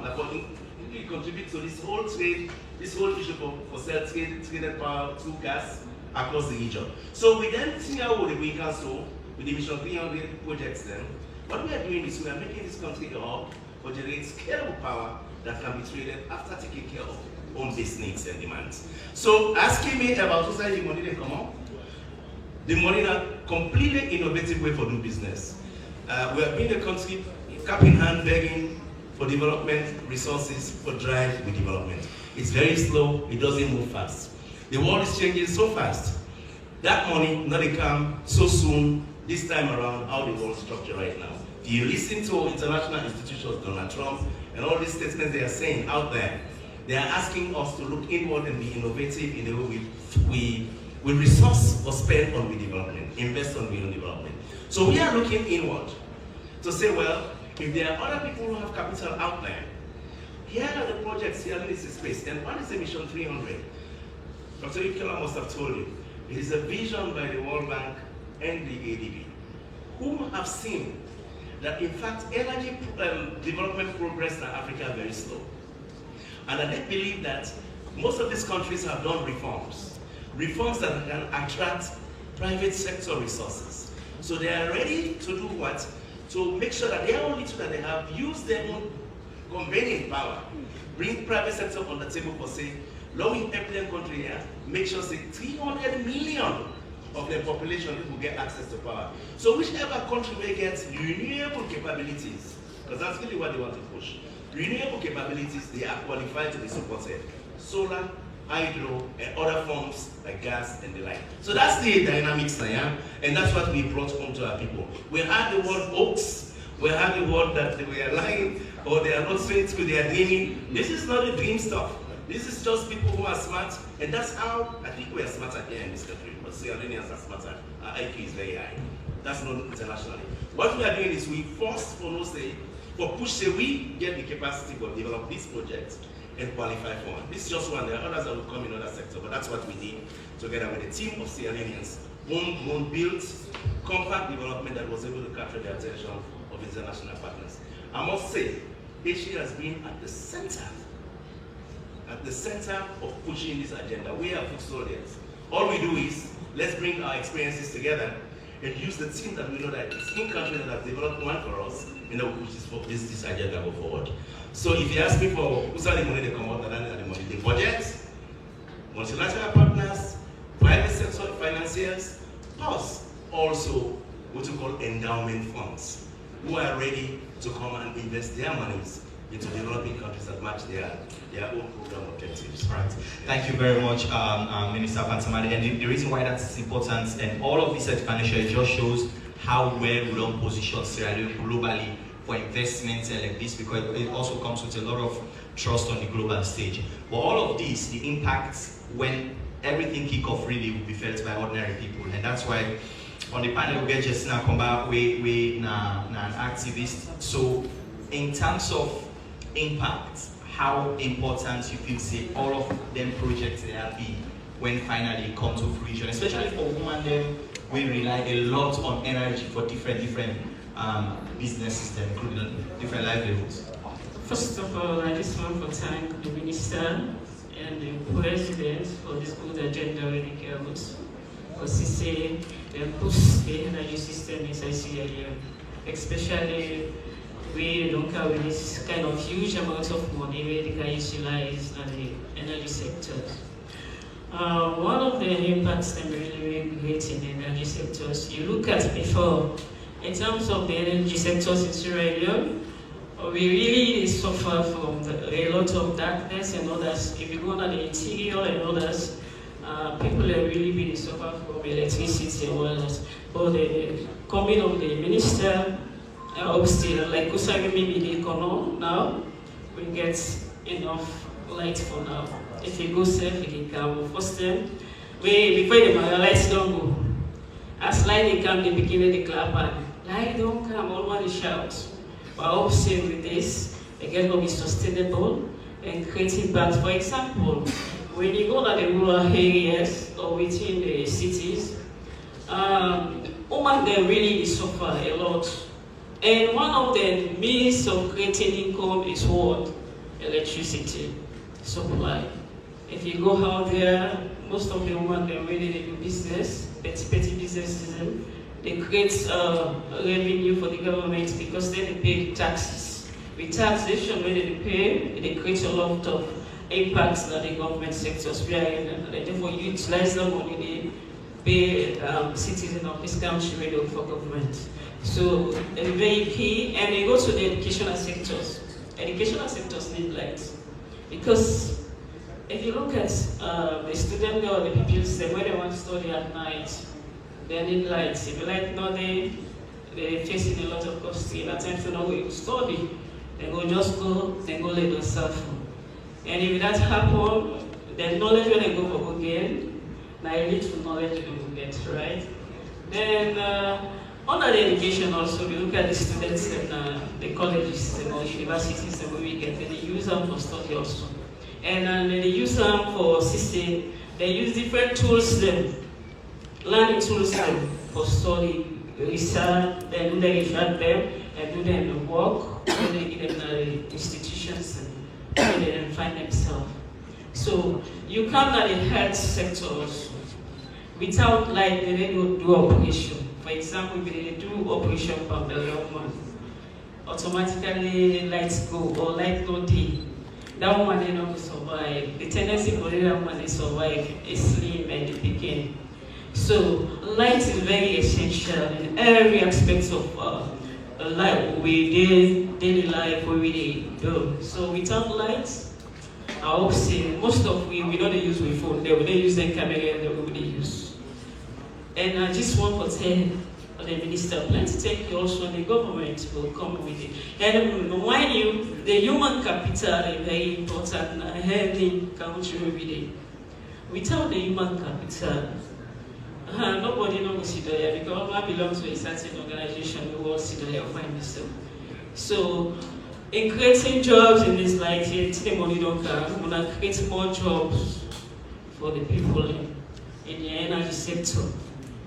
we contribute to this whole trade, this whole issue for traded power through gas across the region. So we then see how we can so with the Mission 300 projects then, what we are doing is we are making this country a hub for generating scalable power that can be traded after taking care of home-based needs and demands. So asking me about society money they come out, the money that completely innovative way for doing business. We have been the country cap in hand begging for development resources for drive with development. It's very slow, it doesn't move fast. The world is changing so fast. That money not come so soon this time around how the world structure right now. If you listen to international institutions, Donald Trump, and all these statements they are saying out there, they are asking us to look inward and be innovative in the way we resource or spend on development, invest on development. So we are looking inward to say, well, if there are other people who have capital out there, here are the projects here in this space. And what is the Mission 300? Dr. Ikela must have told you. It is a vision by the World Bank and the ADB, who have seen that in fact energy development progress in Africa is very slow. And that they believe that most of these countries have done reforms that can attract private sector resources. So they are ready to do what? To make sure that they are only so that they have used their own convening power, bring private sector on the table for say, low-income country here, make sure say 300 million of their population will get access to power. So whichever country will get renewable capabilities, because that's really what they want to push. Renewable capabilities, they are qualified to be supported. Solar, hydro, and other forms like gas and the like. So that's the dynamics now, and that's what we brought home to our people. We had the word hoax, we had the word that they were lying, or they are not straight to their dreaming. This is not a dream stuff. This is just people who are smart, and that's how I think we are smarter here in this country. But Sierra Leoneans are smarter. Our IQ is very high. That's not internationally. What we are doing is we force for no say, for push say we get the capacity to develop this project and qualify for one. This is just one. There are others that will come in other sectors, but that's what we did together with a team of Sierra Leoneans. One built compact development that was able to capture the attention of international partners. I must say, Asia has been at the center of pushing this agenda. We are foot soldiers. All we do is, let's bring our experiences together and use the team that we know that it's in countries that have developed one for us, and then we push this agenda go forward. So if you ask me for who's the money they come out, and the money, the budgets, multilateral partners, private sector financiers, plus also what we call endowment funds, who are ready to come and invest their monies into developing countries that match their own program objectives. Right. Thank you very much, Minister Pantamadi. And the reason why that's important, and all of this expenditure, it just shows how well we don't position Sierra Leone globally for investments like this, because it also comes with a lot of trust on the global stage. But all of this, the impacts when everything kick off really will be felt by ordinary people, and that's why on the panel we get Justina Komba, we an activist. So in terms of impact, how important you feel say all of them projects they have been when finally come to fruition, especially for women then we rely a lot on energy for different businesses, including different livelihoods. First of all, I just want to thank the minister and the president for this good agenda really carries. Because he say they push the energy system, as I see earlier, especially we don't carry this kind of huge amounts of money where they can utilize the energy sectors. One of the impacts that really great in the energy sectors, you look at before, in terms of the energy sectors in Sierra Leone, we really suffer from a lot of darkness and others. If you go to the interior and others, people are really suffer from electricity and others. But the coming of the minister, still, like Kusagi maybe the economy now, we get enough light for now. If you go safe, you can come. First time, before the lights don't go. As light they come, they begin to clap and light don't come, all one shout. But I hope with this, again, will be sustainable and creating back. For example, when you go to the rural areas or within the cities, women they really suffer a lot. And one of the means of creating income is what? Electricity supply. If you go out there, most of the women they really do business, petty businesses. They create revenue for the government because then they pay taxes. With taxation, when they pay, they create a lot of impacts that the government sectors we are in, and therefore utilize the money they pay citizens of this country for government. So it's very key, and they go to the educational sectors. Educational sectors need light because if you look at the student or the pupils, when they want to study at night, they need lights. If you like, no, they're facing a lot of costs. At times, to know where you study, they go just go, they go let themselves. And if that happens, the knowledge when they go for again, now you need to knowledge they will get, right? Then under the education also, we look at the students and the colleges and universities and we get, they use them for study also. And they use them for system, they use different tools then, learning tools then for study, research, then do the research them, and do them work, when they get in the institutions and they find themselves. So you come to the health sectors without light, they don't do operation. For example, if they do operation from the young one, automatically lights go or light no day. That woman they not survive. The tendency for that woman to survive is slim and the begin. So light is very essential in every aspect of life. We daily life where we do. So without lights, I would say most of we don't use with phone. They will use the camera and they use. And I just want to tell the minister, plan to take also the government will come with it. And mind you, the human capital is very important in every country every day. Without the human capital, nobody knows sit there because I belong to a certain organization who will sit there and find myself. So in creating jobs in this life, the money don't come, we're going to create more jobs for the people in the energy sector.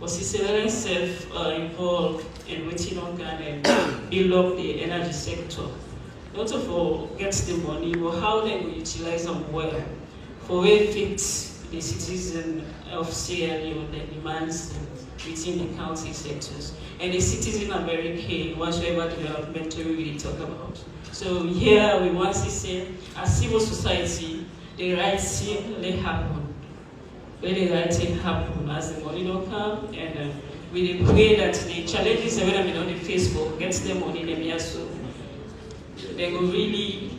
But Sicilian self-involved in waiting on and build up the energy sector. Not for get the money, but how they will utilize them well for where it fits the citizen of Sierra Leone, the demands within the county sectors. And the citizen are very key whatever development we really talk about. So here we want to say, as civil society, the right thing they happen. When the right thing happen as the money don't come, and we pray that the challenges that we on the Facebook gets the money them here, so they will really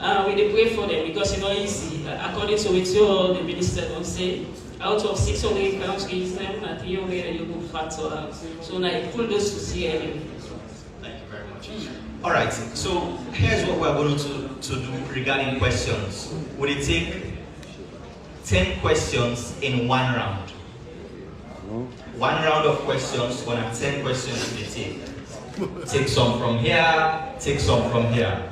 we pray for them because it's not easy. According to what the minister don't say, out of 600 countries, them at 300 you go factor out. So now you pull those to see anyway. Thank you very much. All right. So here's what we're going to do regarding questions. Would it take 10 questions in one round? One round of questions, 10 questions we take. Take some from here, take some from here.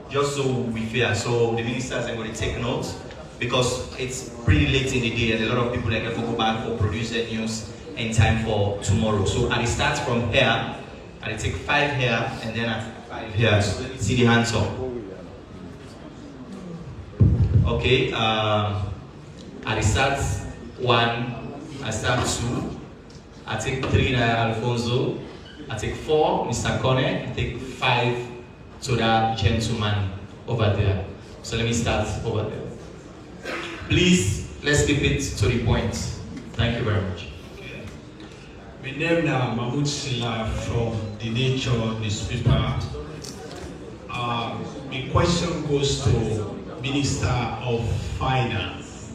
Just so we fair. So the ministers are going to take notes because it's pretty late in the day and a lot of people are going to go back for producer news in time for tomorrow. So I start from here, I take 5 here and then I 5 here. So let me see the hands up. Okay, at the start 1, I start 2, I take 3 Alfonso, I take 4 Mr. Kone, I take 5 to that gentleman over there. So let me start over there. Please, let's keep it to the point. Thank you very much. Okay. My name is Mahmoud Silla from The Nature newspaper. My question goes to Minister of Finance.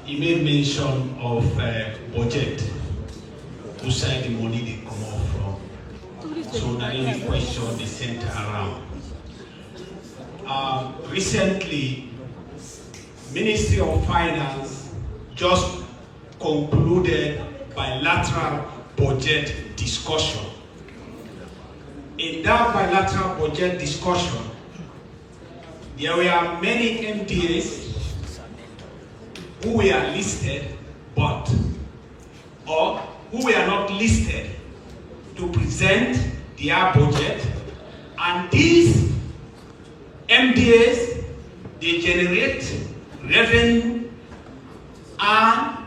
He made mention of budget. Who side the money they come out from? So that is the question they center around. Recently, Ministry of Finance just concluded bilateral budget discussion. In that bilateral budget discussion, there were many MDAs who were listed or who were not listed to present their budget, and these MDAs, they generate revenue and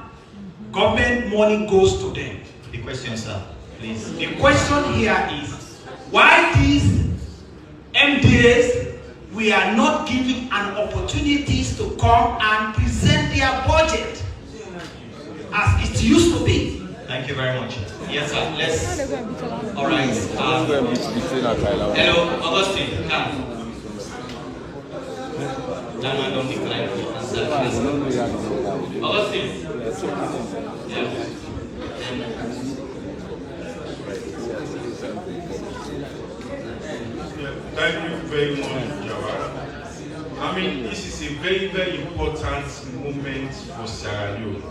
government money goes to them. The question, sir, please. The question here is, why these MDAs we are not given an opportunities to come and present their budget as it used to be? Thank you very much. Yes, sir. Let's. All right. Hello, Augustine. Come. That man don't decline to answer. Augustine. Yeah. Thank you very much, Jawad. I mean, this is a very, very important moment for Sierra Leone.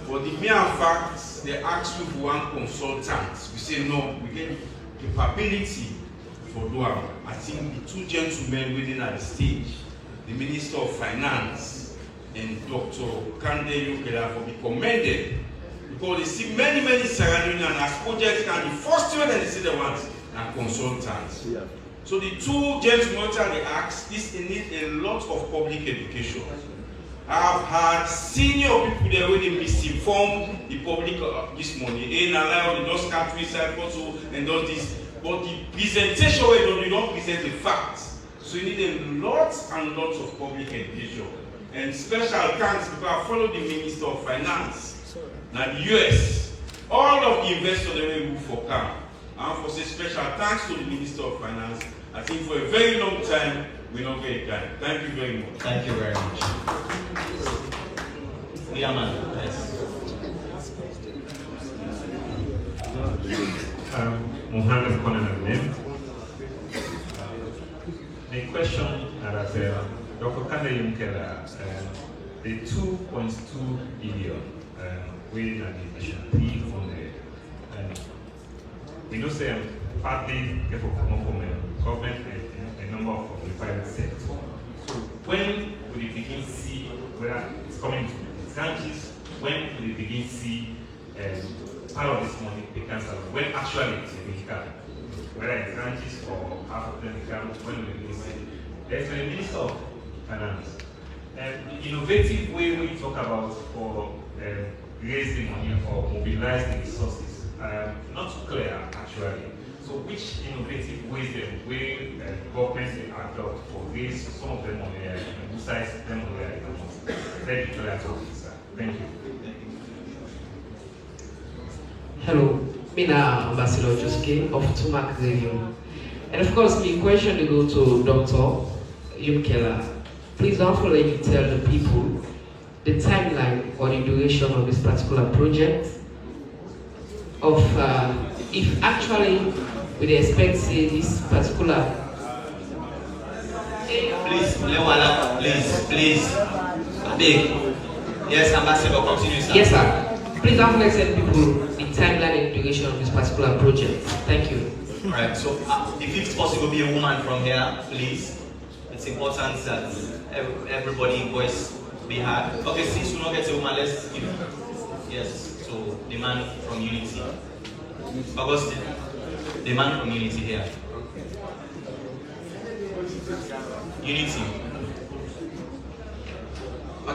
For the mere fact they ask you for one consultant, we say no, we get capability for Duam. I think the 2 gentlemen waiting at the stage, the Minister of Finance and Dr. Kande Yukela, for be commended, because they see many Sierra Leoneans as projects, and the first one that they see the ones are consultants. Yeah. So the 2 gentlemen that they ask, this needs a lot of public education. I've had senior people there where they misinform the public this morning. They don't start research and all this. But the presentation where you don't present the facts. So you need a lot and lots of public education. And special thanks because I follow the Minister of Finance. Now the US, all of the investors they will move for CAM. And for say special thanks to the Minister of Finance. I think for a very long time, we're not very kind. Thank you very much. Thank you very much. Yeah, man. Yes. Mohammed Konan name. The question that Dr. Kande Yumkela, the 2.2 billion within the mission 3 funded, we know say partly for government a number of the private sector. So when will you begin to see whether it's coming to the branches? When will you begin to see part of this money becomes when actually it's a vehicle? Whether it's branches or half of them become when will you begin to see? There's been a Minister of Finance. The innovative way we talk about for raising money or mobilizing resources, not clear actually. So which innovative ways will governments adopt for raise some of them on the besides them on the very clear to this? Thank you. Hello, Mina Ambassador Josuke of Tumac Radio. And of course, my question will go to Dr. Yumkela. Please don't let me tell the people the timeline or the duration of this particular project. Of if actually we expect this particular. Please, Lewala, please. Big. Yes, Ambassador, continue, sir. Yes, sir. Please don't let people the timeline and duration of this particular project. Thank you. All right. So, if it's possible, be a woman from here, please. It's important that everybody voice be heard. Okay, since we don't get a woman, let's give. Yes. So, the man from Unity. Augustine, the man from Unity here. Unity.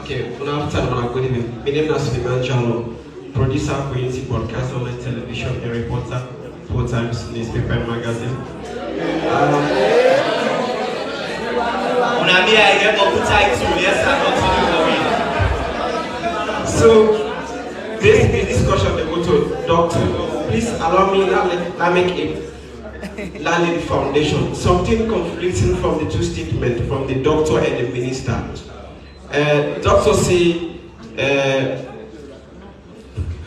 Okay, good afternoon, good evening. My name is Suleiman Jalo, producer for Unity Broadcast Online Television and reporter for Times Newspaper and Magazine. So, this discussion they go to doctor. Please allow me to make a landed foundation. Something conflicting from the two statements from the doctor and the minister. Doctor say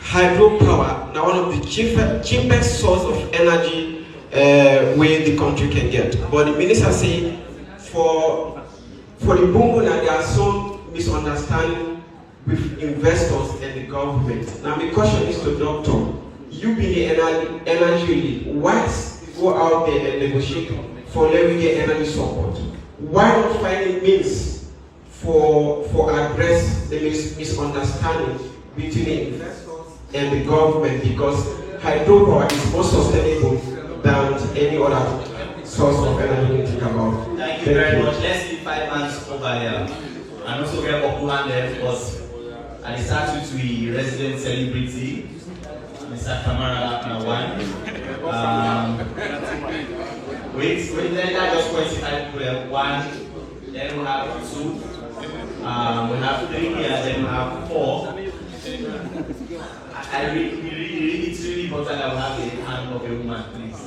hydropower now one of the cheapest source of energy where the country can get. But the minister say for the boom there are some misunderstanding with investors and the government. Now my question is to doctor, you be the energy lead, why go out there and negotiate for let me get energy support? Why not finding means for address the misunderstanding between the investors and the government, because hydropower is more sustainable than any other source of energy we think about. Thank you very much. Let's see 5 months over here. And also we have Okuhan there because I started to be resident celebrity, Mr. Kamara Nawan. Wait, then I just 25 people. 1, then we have 2, we have 3 here, then we have 4. I really, it's really important that we have the hand of a woman, please.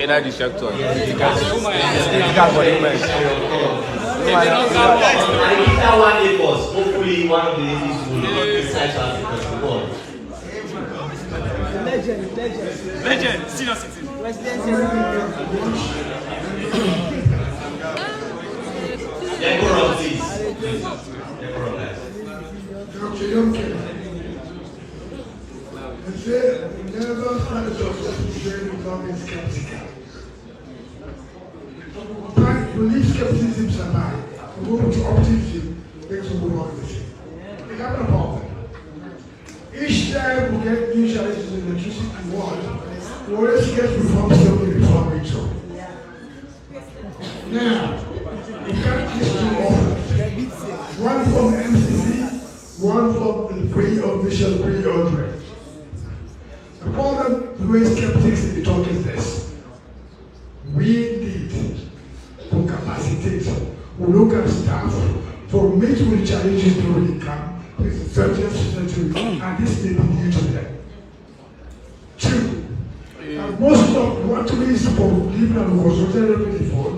Energy sector. Yes, and if that one day was, hopefully one of the ladies will decide to ask the question. Legend, senior citizen. Decorum, please. Decorum, guys. Dr. Yonke, I said, we never had a doctor who said without being skeptical. But believe skepticism survive. We move to optimism, makes we move on with it. We have a problem. Each time we get new challenges in the electricity world, we always get reform something before we do. Now, we can't get two offers. One from MCC, one from the pre-official pre-order. The problem the way skeptics in the talk is this. We need to capacitate, we look at staff for meet with challenges that will come with the 30th century, and this may be new to them. 2, most of what we support living and construction before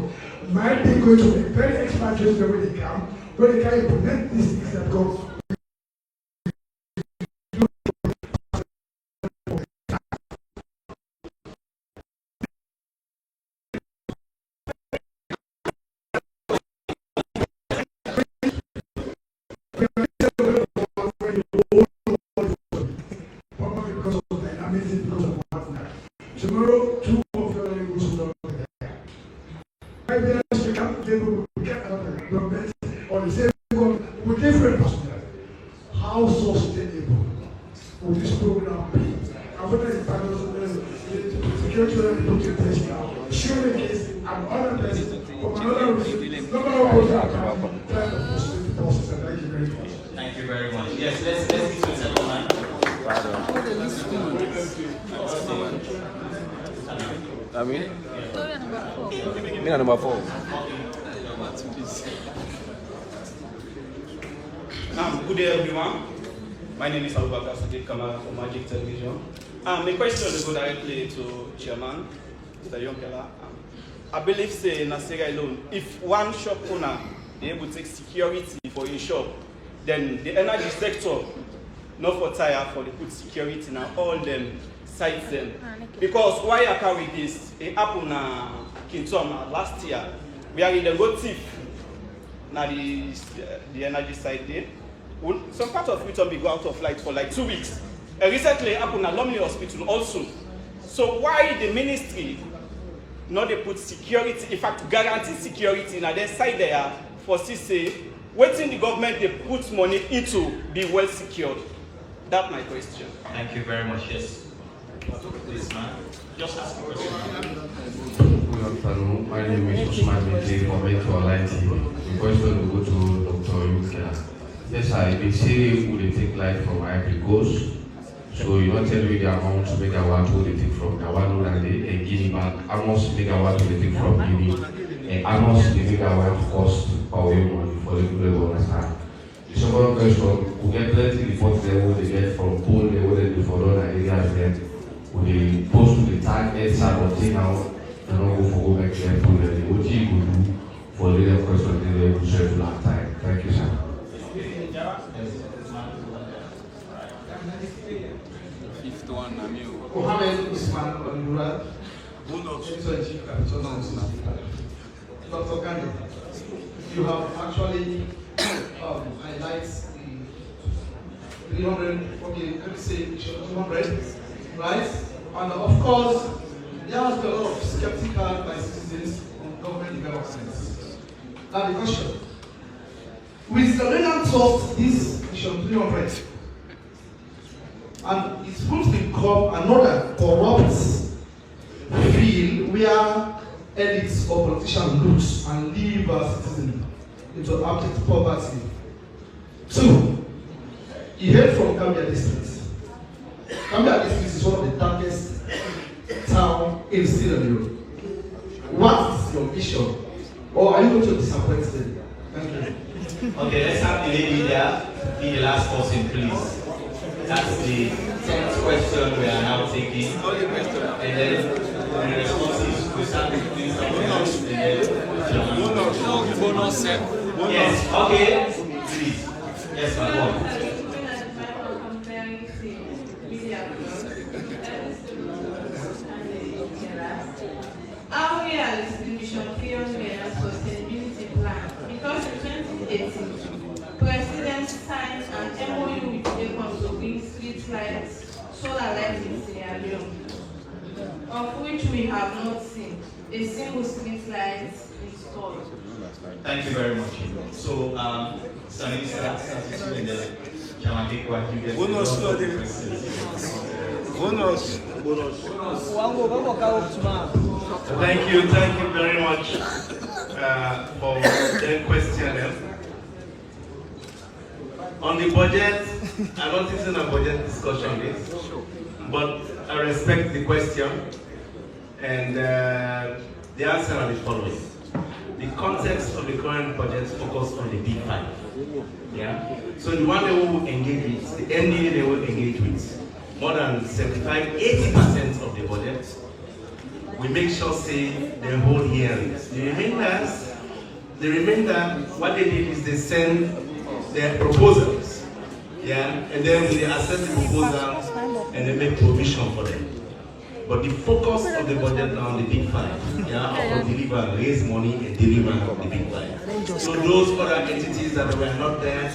might be going to be very expatriate when they come, when they can implement these things that go. Tomorrow, 2 of your languages will not be there. Maybe I should come, they will get another government or the same government with different personnel. How sustainable will this program be? And what are the panels of the security that we put in place now? Surely case and other person from another region, no matter what program, try to facilitate the process. And thank you very much. Thank you very much. Yes, let's get to a second man. I mean? Me number 4. Good day, everyone. My name is Abubakar Sadiq Kamal from Magic Television. The question will go directly to Chairman, Mr. Yonkela. I believe, say, in Nasega alone, if one shop owner is able to take security for a shop, then the energy sector, not for tire, for the put security now, all them sites them. Because why I carry this, it happened na Kintom last year. We are in the road thief, now the energy side there. Some part of it will go out of light for like 2 weeks. Recently, happened at Lumley Hospital also. So why the ministry not they put security, in fact guarantee security now then side there for CC, waiting the government they put money into be well secured? That's my question. Thank you very much. Yes. This man. Just ask a question. Good afternoon. My name is Usman Mete from Metro Online TV. The question will go to Dr. Dr. Yukela. Yes, I been saying we take light from Ivory Coast. So you don't tell me the amount of megawatt we take from Gawano and the Guinea Bank, almost megawatt we take from Guinea, and almost the megawatt cost for your money for the people understand. The second question, we get plenty reports there what they get from pool, they what they do for other areas there. We post to the tag EDSA or thing now, they don't go for go back there pool, they what you could do for the question they will share to last time. Thank you, sir. Mohammed Usman Onura, Chief Capital Dr. Kanye, you have actually highlighted the 300, okay, let me say 200, right? And of course, there has been a lot of skeptical by citizens on government developments. Now the question, with the Reagan thought this Mission 300, and it's going to become another corrupt field where elites or politicians loot and leave our citizens into abject poverty. Two, he hailed from Gambia district. Gambia district is one of the darkest towns in Sierra Leone. What is your vision? Or are you going to disappoint them? Thank you. Okay, let's have the lady there be the last person, please. That's the 10th question we are now taking. And then the responses we start with doing something else. And then bonus. Yes, okay. Please. Yes, ma'am. How real is the Mission 300 sustainability plan? Because in 2018, President signed an MOU with Jacob to bring street lights, solar lights in Sierra Leone, of which we have not seen a single street light installed. Thank you very much. So, Sunny starts and then can I take what you get? Bonus. Thank you very much for the question. On the budget, I'm not using a budget discussion this, but I respect the question, and the answer are the following. The context of the current budget focuses on the big five. Yeah? So the one they will engage with, the NDA they will engage with, more than 75-80% of the budget, we make sure say they hold hearings. The remainder, what they did is they send their proposals, yeah, and then they assess the proposals and they make provision for them. But the focus of the budget now on the big five, yeah, to deliver, raise money and deliver the big five. So those other entities that were not there,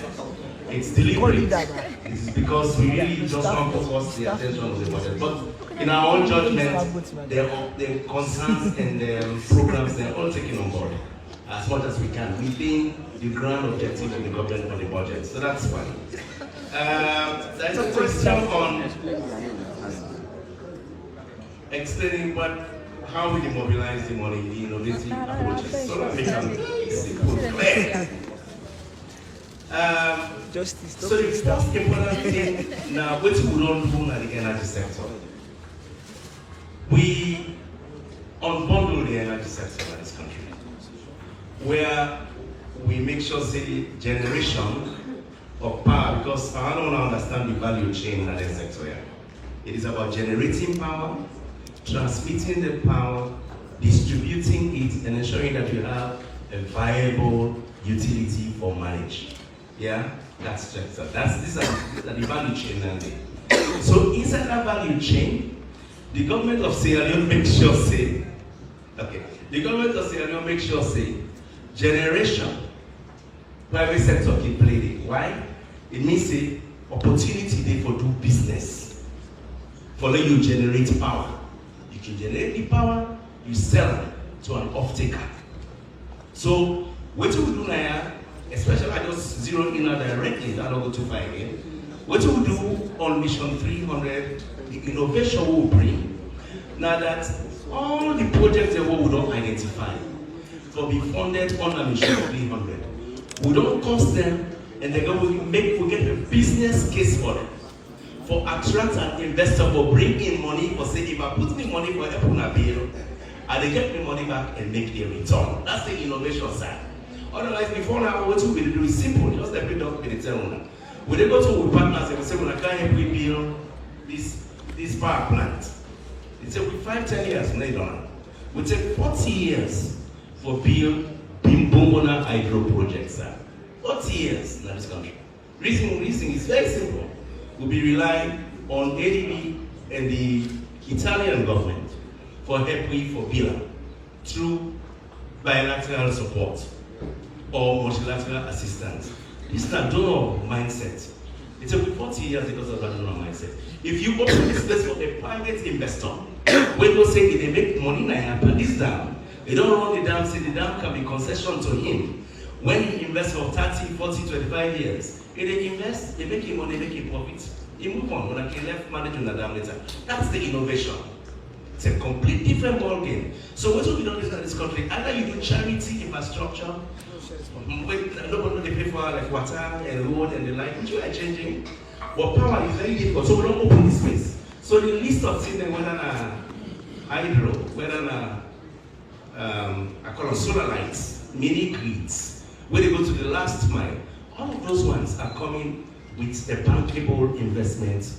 it's deliberate. It's because we really just want to focus the attention on the budget. But in our own judgment, their concerns and their programs, they're all taken on board as much as we can within the grand objective of the government on the budget. So that's fine. There's a question on explaining how we mobilize the money, the innovative approaches, so that we can clear. So the first important thing now, what we don't do in the energy sector, we unbundle the energy sector in this country, where we make sure the generation of power, because I don't understand the value chain in that sector here. It is about generating power, transmitting the power, distributing it, and ensuring that you have a viable utility for manage. Yeah, that's just these are the value chain. So inside that value chain, the government of Sierra Leone makes sure say, generation, private sector can play it. Why? It means say opportunity there for do business. For let you generate power. You can generate the power, you sell it to an off-taker. So what we do now, especially I just zero in directly, I don't go too far again. What we do on Mission 300, the innovation we will bring, now that all the projects that we don't identify will be funded under Mission 300. We don't cost them, and then we get a business case for them. For attract an investor, for bring in money, for say, if I put me money for a bill, and they get me money back and make a return. That's the innovation side. Otherwise, before now, what we do is simple. Just like we don't pay the tell. When they go to partners and we say, well, I can't help we build this power plant. It take 5-10 years when they don't. We take 40 years for build Bimbongona hydro projects. 40 years in this country. Reason is very simple. We'll be relying on ADB and the Italian government for help for Bila through bilateral support or multilateral assistance. This is a donor mindset. It took 40 years because of that donor mindset. If you open this place for a private investor, when you say they make money now, put this down. They don't run the dam, say the dam can be concession to him. When he invests for 30, 40, 25 years, if they invest, they make him money, they make him profit. He move on, when I can left managing the dam later. That's the innovation. It's a complete different ball game. So what we don't do in this country, either you do charity infrastructure, nobody pay for like water and road and the like, which we are changing. But power is very difficult, so we don't open this space. So the list of things, whether hydro, whether I call them solar lights, mini grids, where they go to the last mile, all of those ones are coming with a bankable investment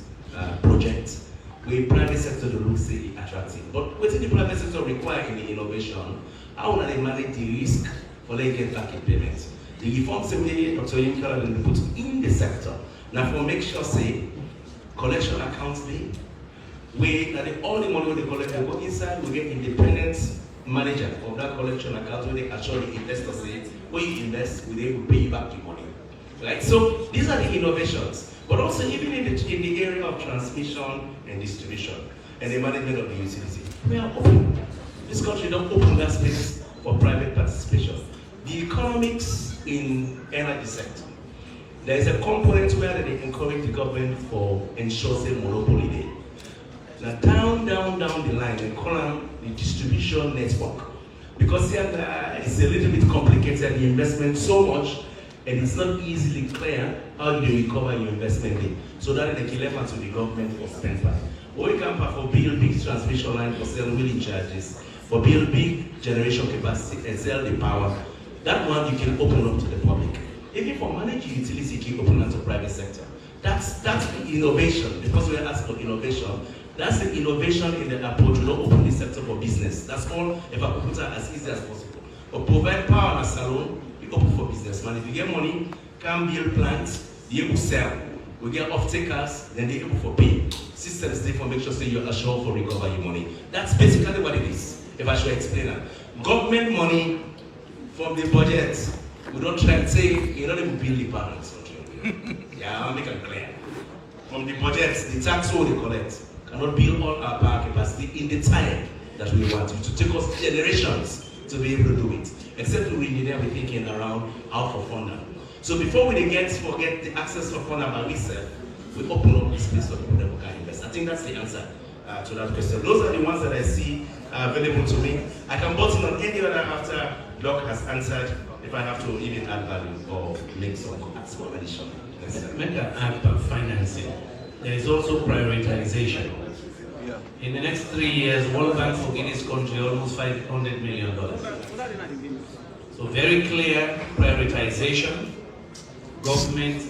project where private sector to look say attractive. But what the private sector require in the innovation, how will they manage the risk for they get back in payments? The reforms way Dr. Yimkala put in the sector. Now for make sure say collection accounts day, where all the money they collect they go inside, we get independent manager of that collection account where they assure the investor say, when you invest, we will pay you back your money. Right? So these are the innovations. But also even in the area of transmission and distribution and the management of the utility, we are open. This country don't open that space for private participation. The economics in energy sector, there is a component where they encourage the government for ensuring monopoly day. Now down the line, they call them the distribution network. Because it's a little bit complicated, the investment so much, and it's not easily clear how do you recover your investment in. So that they can left to the government for spend back. Or we can pay for build big transmission line for sell wheeling charges, for build big generation capacity and sell the power. That one you can open up to the public. Even for managing utilities, you can open up to private sector. That's the innovation, because we are asking for innovation. That's the innovation in the approach. We don't open the sector for business. That's all if I put it as easy as possible. But provide power and a salon, we open for business. Man, if you get money, can build plants, you able to sell. We get off-takers, then they're able for pay. Systems they for make sure say you're assured for recover your money. That's basically what it is, if I should explain that. Government money from the budget, we don't try to say, you're not even build the power in this country. Yeah, I'll make it clear. From the budget, the tax all they collect cannot build all our power capacity in the time that we want it to take us generations to be able to do it. Except we need to be thinking around how to fund them. So before we forget the access to fund by ourselves, we open up this space for people that we can invest. I think that's the answer to that question. Those are the ones that I see available to me. I can button on any other after Doc has answered if I have to even add value or make some addition. Make an act of financing. There is also prioritization. In the next 3 years, World Bank will give this country almost $500 million. So very clear prioritization. Government,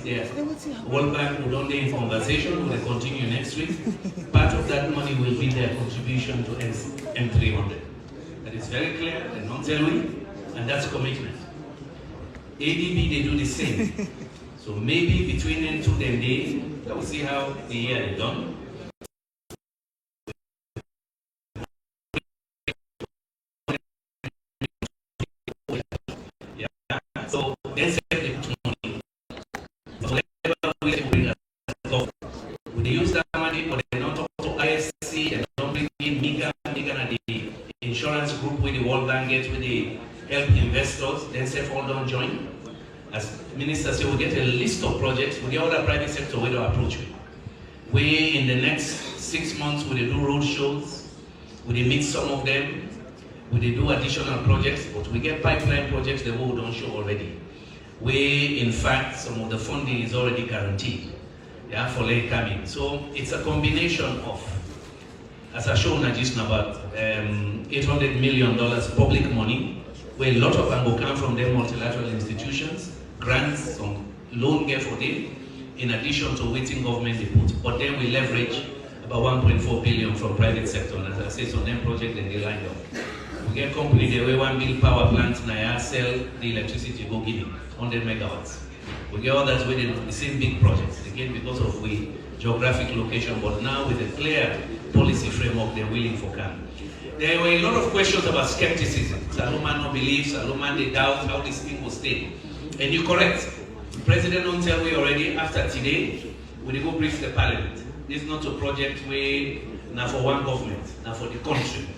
World Bank will only in conversation, will continue next week. Part of that money will be their contribution to M300. That is very clear and non-telling, and that's commitment. ADB, they do the same. So maybe between them two, then we'll see how the year is done. Yeah. So then say the money. So whatever we bring us, we use that money, but they don't talk to ISC and don't bring in MIGA and the insurance group with the World Bank gets with the help investors, then say all don't join. As Minister said, we get a list of projects with the other private sector where they approach it. We, in the next 6 months, we do road shows, we meet some of them, we do additional projects, but we get pipeline projects that we don't show already. where in fact some of the funding is already guaranteed, yeah, for late coming. So it's a combination of, as I shown just about $800 million public money, where a lot of them will come from their multilateral institutions, grants, some loan get for them, in addition to waiting government input. But then we leverage about 1.4 billion from private sector, and as I say, some them project then they line up. We get company the way one build power plants now sell the electricity go Guinea, 100 megawatts. We get others with the same big projects, again because of we geographic location, but now with a clear policy framework they're willing for come. There were a lot of questions about skepticism. Saloma no believes, Saloma they doubt how this thing will stay. And you're correct. The President don't tell me already after today, we go brief the parliament. This is not a project where now for one government, now for the country.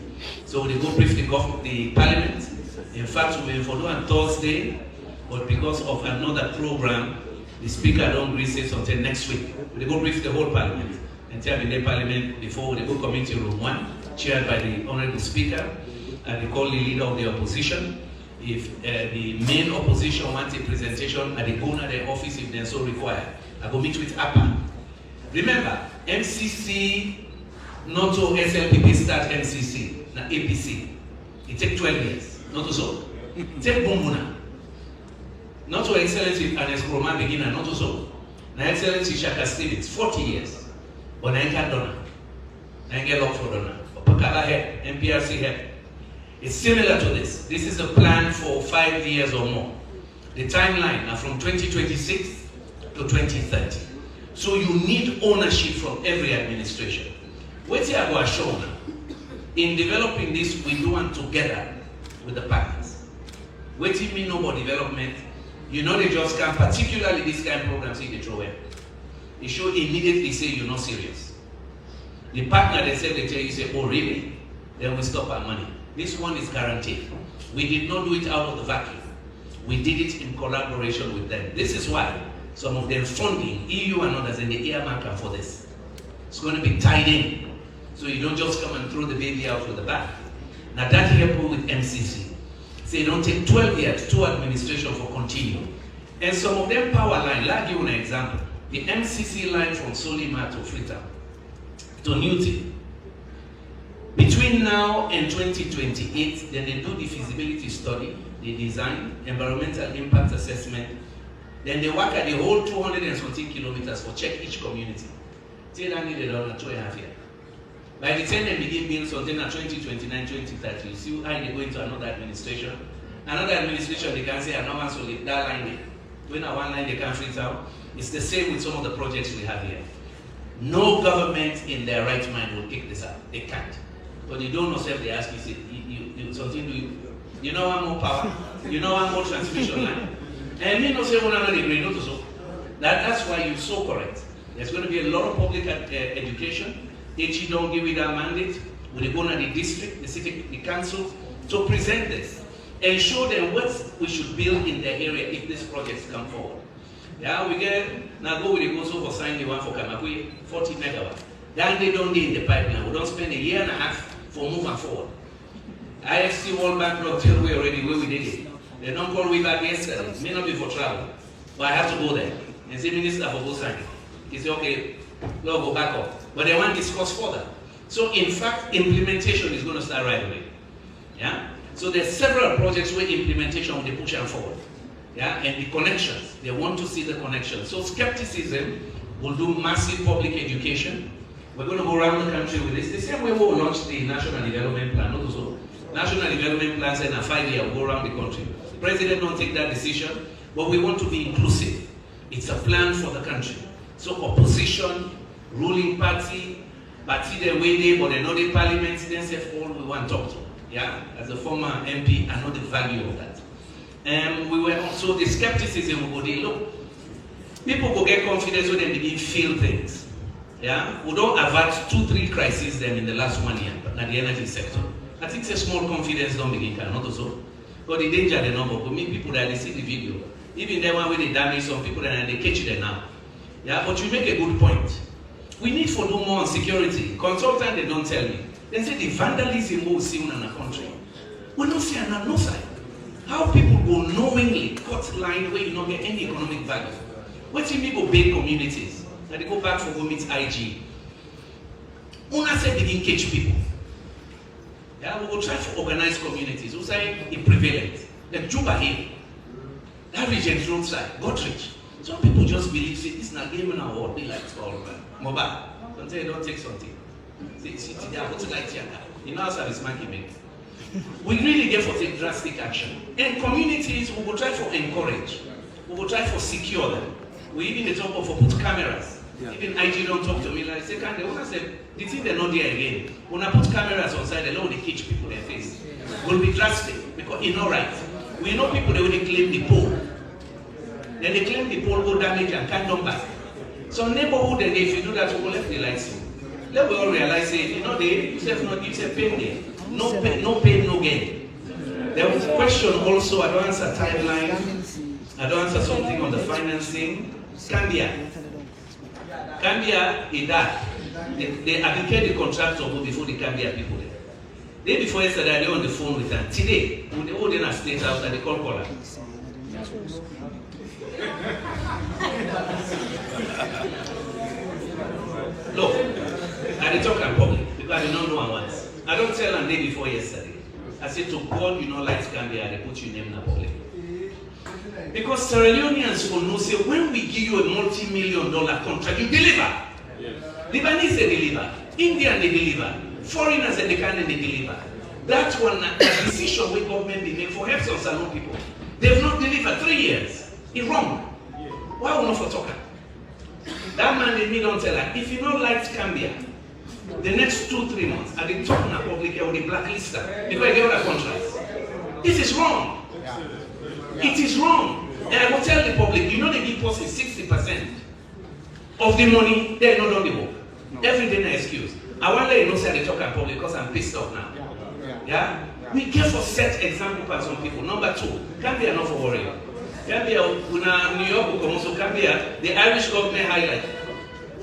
So we go brief the parliament. In fact, we will follow on Thursday, but because of another program, the speaker don't brief it until next week. We go brief the whole parliament and tell the parliament before we go committee room 1, chaired by the honorable speaker, and they call the leader of the opposition. If the main opposition wants a presentation, and they go to their office if they're so required. I go meet with APA. Remember, MCC, not to SLPP start MCC, na APC. It take 12 years, not to so. Take Bumbuna. Not to Excellency and Eskroma beginner, not to so. Na Excellency Shaka Stevens, 40 years. But I ain't got donor. I ain't get locked for donor. Opakala head, MPRC head. It's similar to this. This is a plan for 5 years or more. The timeline are from 2026 to 2030. So you need ownership from every administration. What's here I show now? In developing this, we do it together with the partners. What do you mean about development? You know they just can, particularly this kind of programs they throw in. It should immediately say you're not serious. The partner they say, they tell you, say, oh really? Then we stop our money. This one is guaranteed. We did not do it out of the vacuum. We did it in collaboration with them. This is why some of them funding, EU and others, and the earmarker for this. It's going to be tied in. So you don't just come and throw the baby out with the bath. Now that happened with MCC. So you don't take 12 years, 2 administration for continue. And some of them power line, like give you an example. The MCC line from Solima to Freetown to Newton. Between now and 2028, then they do the feasibility study, the design, environmental impact assessment, then they work at the whole 200 and something kilometers for check each community. Till that needed on 2.5 years. By the time they begin building something at 2029, 2030, you see how they go into another administration. Another administration, they can say, I know so that line there. When I one line they can't fit out. It's the same with some of the projects we have here. No government in their right mind will take this up. They can't. But you don't know if they ask you, say, you know one more power, you know one more transmission line. And me no say one another agree, not so. That's why you're so correct. There's going to be a lot of public education. HE don't give it that mandate. We'll go to the district, the city, the council to present this and show them what we should build in the area if these projects come forward. Yeah, we get now go with the go for sign the one for Kamakui, 40 megawatts. Then they don't need the pipeline. We don't spend a year and a half for moving forward. IFC World Bank not tell we already where we did it. They don't call me back yesterday. It may not be for travel, but I have to go there and say minister for go sign. He said, okay, Lord, go back up. But they want to discuss further. So in fact, implementation is going to start right away. Yeah. So there's several projects where implementation will be pushed forward. Yeah, and the connections. They want to see the connections. So skepticism will do massive public education. We're going to go around the country with this. The same way we'll launch the National Development Plan. Not also. National Development Plan said in a 5-year we'll go around the country. The president don't take that decision, but we want to be inclusive. It's a plan for the country. So opposition, ruling party the way they, but they know the parliament, then say all we want to talk to. Yeah, as a former MP, I know the value of that. And we were also, the skepticism will go, look, people will get confidence when they begin feel things. Yeah, we don't avert 2-3 crises them in the last 1 year, but not the energy sector. I think it's a small confidence don't begin, not also. But the danger, the number, to me, people that they see the video, even the one where they damage some people and they catch them now. Yeah, but you make a good point. We need to do more on security. Consultants, they don't tell me. They say the vandalism we see in our country. We don't see on no side. How people go knowingly cut short line where you don't get any economic value. What do people build communities? And they go back for go meet IG. Una say begin catch people. Yeah, we will try to organize communities. We say it prevalent. Like Juba here, that region roadside, Godrich. Some people just believe say this is not game in our world. They like all mobile. Don't say don't take something. See, what's it like here? You know how service man can make. We really get for take drastic action. In communities, we will try to encourage. We will try to secure them. We even talk of put cameras. Yeah. Even IG don't talk to me like say, can they? When I say, the thing they're not there again. When I put cameras on side, they know they catch people in their face. Will be drastic because it's not right. We know people they will claim the pole. Then they claim the pole go damage and can't come back. So neighborhood and if you do that, we will left the lights. Let we all realize it. You know they you say pain there. No pain, no gain. There was a question also, I don't answer timeline. I don't answer something on the financing. Cambia is that. They advocate the contractor before the Cambia people there. Day before yesterday, they were on the phone with them. Today, with the old in a state house and they call caller. Look, I did talk in public because I did not know I once. I don't tell them day before yesterday. I said to God, you know, lights Cambia, they put your name in the public. Because Sierra Leoneans will know, say, when we give you a multi-million-dollar contract, you deliver. Yes. Lebanese, they deliver. Indian, they deliver. Foreigners, they can, they deliver. That's one decision we government they make for help some salon people. They've not delivered 3 years. It's wrong. Why would not for talker? That man, they need don't tell her, if you don't like Cambia, the next 2-3 months, I didn't talk in the public or the blacklist because I get other contracts. This is wrong. It is wrong. And I will tell the public, you know they give us 60% of the money, they're not on the work. No. Every day an excuse. I want to let you know say they talk in public because I'm pissed off now. Yeah? We give for set example for some people. Number 2, Cambia not for worry. Cambia, New York, also Cambia, the Irish government highlight.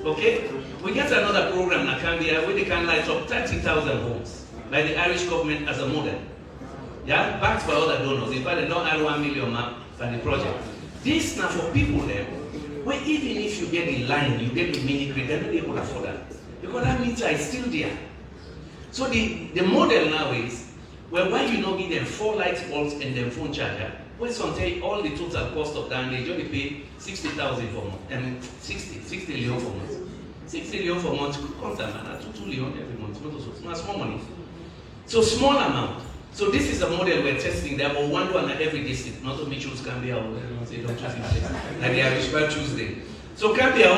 Okay? We get another program in Cambia where they can light up 30,000 homes by the Irish government as a model. Yeah, backed by other donors. In fact, they don't add 1 million map for the project. This now for people there, where even if you get a line, you get a mini grid, they're not able to afford that. Because that meter is still there. So the model now is, well, why you not give them 4 light bulbs and then phone charger? When sometimes all the total cost of that, they only pay 60,000 for month, and 60 million for month. 60 million for month, cost a man, 2 million every month, not small money. So small amount. So this is a model we're testing. There are one at every district. Not only choose Cambia, they don't choose it. Like the Irish by Tuesday. So Cambia,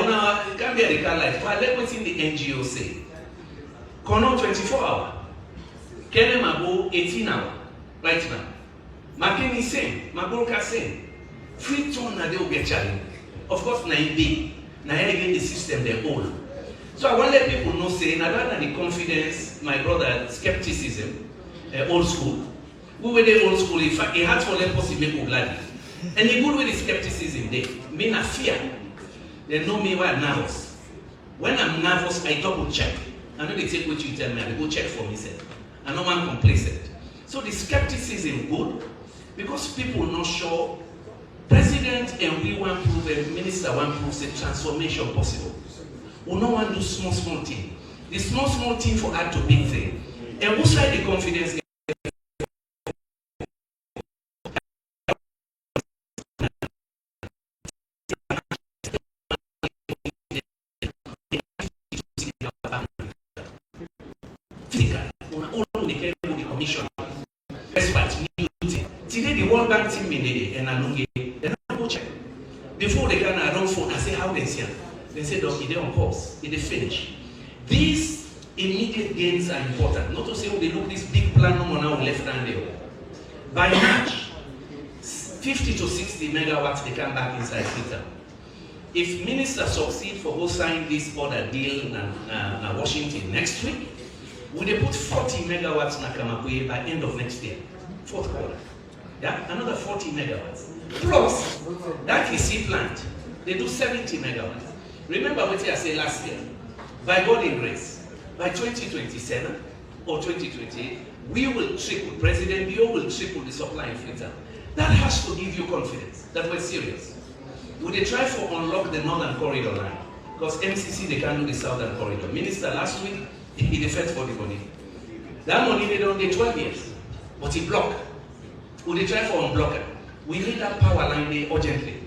they can like, but let what's in the NGO say. Kono 24 hours. Kene Mabo 18 hours. Right now. Makeni same. Mabolka same. Free tone na they will get challenged. Of course, na big. Na again the system they own. So I want to let people know say, rather than the confidence, my brother, skepticism. Old school. We were the old school. In fact, it had for them possible make gladly. And the good with the skepticism there, me na fear. They know me when I'm nervous. When I'm nervous, I double check. I know they take what you tell me, I go check for myself. I know I'm complacent. So the skepticism good because people not sure. President and we want to prove, and minister want to prove the transformation possible. We don't want to do small thing. The small thing for add to big thing. And who side the confidence? Today the World Bank team in the and I don't go check. Before they can I don't phone, I say how they see. They say don't they on course, it is finished. These immediate gains are important. Not to say they look this big plan no now left hand there. By March, 50 to 60 megawatts they come back inside Twitter. If ministers succeed for who sign this other deal in Washington next week, will they put 40 megawatts in Kamapuye by end of next year, 4th quarter? Yeah, another 40 megawatts. Plus, that KC plant, they do 70 megawatts. Remember what I said last year? By God's grace, by 2027, or 2028, we will triple, President Bio will triple the supply in Freetown. That has to give you confidence that we're serious. Would they try to unlock the northern corridor line? Because MCC, they can't do the southern corridor. Minister, last week, he defended for the money. That money, they don't get 12 years. But he blocked. Would they try to unblock it? We need that power line there urgently.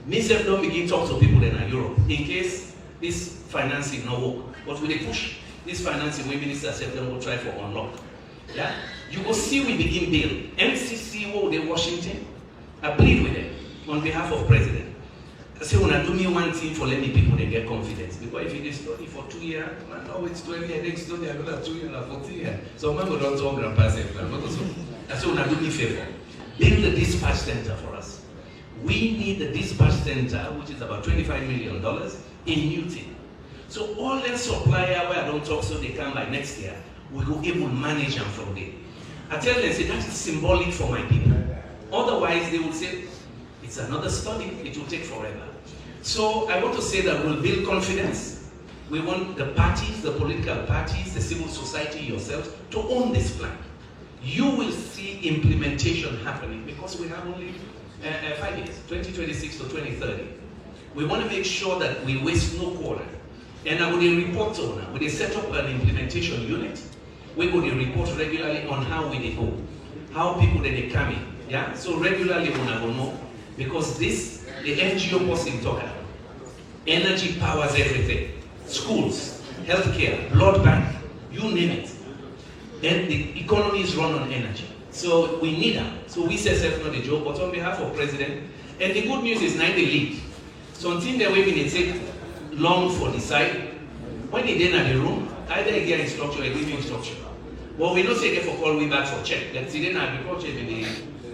Minister don't begin to talk to people in Europe in case this financing no work. But will they push this financing when Minister said they will try for unlock? Yeah? You will see we begin build. MCC will they Washington. I plead with them on behalf of President. I say when I do me one thing for let me people they get confidence. Because if you study for 2 years, man, now it's 12 years, next study another 2 years, 14 years. So man go down to grandpa's plan. I say when I do me favor. Build the dispatch center for us. We need the dispatch center, which is about $25 million in Newton. So all that supplier where I don't talk so they come by next year, we will able to manage them from there. I tell them, say that is symbolic for my people. Otherwise they will say, it's another study, it will take forever. So I want to say that we'll build confidence. We want the parties, the political parties, the civil society yourselves to own this plan. You will see implementation happening because we have only 5 years, 2026 to 2030. We want to make sure that we waste no quarter. And I will report to now. We set up an implementation unit. We will report regularly on how we go, how people that they come in. Yeah. So regularly we will know because this the NGO person talk about. Energy powers everything. Schools, healthcare, blood bank, you name it. And the economy is run on energy. So we need them. So we say self not a joke, but on behalf of President, and the good news is now they lead. So until they wait, they take long for decide. When they then at the room, either they get instruction or they give you instruction. Well, we don't say get for call we back for check. Let's see then agriculture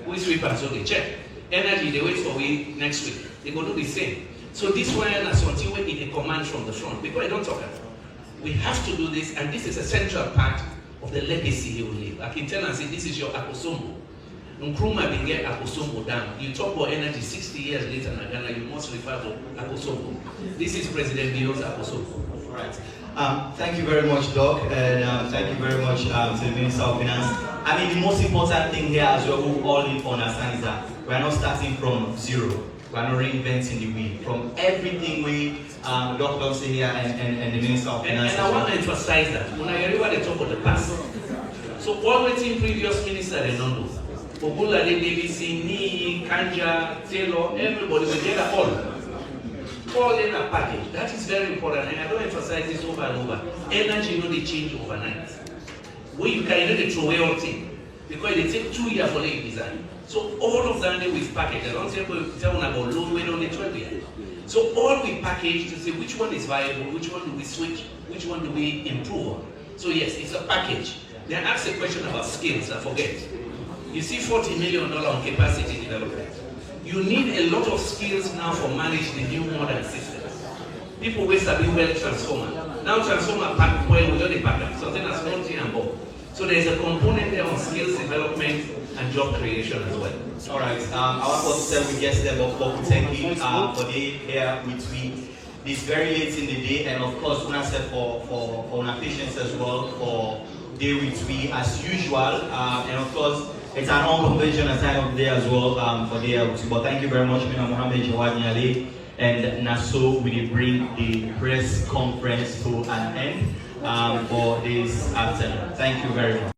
we sweep and so they check. Energy they wait for we next week. They go do the same. So this one is until we need a command from the front. Because I don't talk about it. We have to do this, and this is a central part of the legacy he will leave. I can tell and say this is your Akosombo. Nkrumah will get Akosombo down. You talk about energy 60 years later in Ghana, you must refer to Akosombo. This is President Bio's Akosombo. Right. Thank you very much, Doc, and thank you very much to the Minister of Finance. I mean, the most important thing here as well, we all need to understand is that we are not starting from zero. We are not reinventing the wheel. From everything we Dr. say here and the Minister of Finance. And I want to emphasize that when I hear they talk about the past. So all waiting previous minister they don't know. Obula, Davidson, Ni, Kanja, Taylor, everybody will get all in a package. That is very important, and I don't emphasize this over and over. Energy no they change overnight. We can they throw away all thing because they take 2 years for the design. So all of that they will package. I don't tell about load weight on the 12 years. So all we package to say which one is viable, which one do we switch, which one do we improve on. So yes, it's a package. They ask a question about skills, I forget. You see $40 million on capacity development. You need a lot of skills now for managing the new modern systems. People waste a big well transformer. Now transformer pack well without the backup, something as small thing and bulk. So there's a component there on skills development and job creation as well. All right. I want to tell we guests there, but we thank you for the here with me. It's very late in the day, and of course, we want to say for our patience as well for day with me as usual, and of course. It's an unconventional time of the day as well for the day. But thank you very much, Mina Mohammed Jawad Nyale. And Naso will bring the press conference to an end for this afternoon. Thank you very much.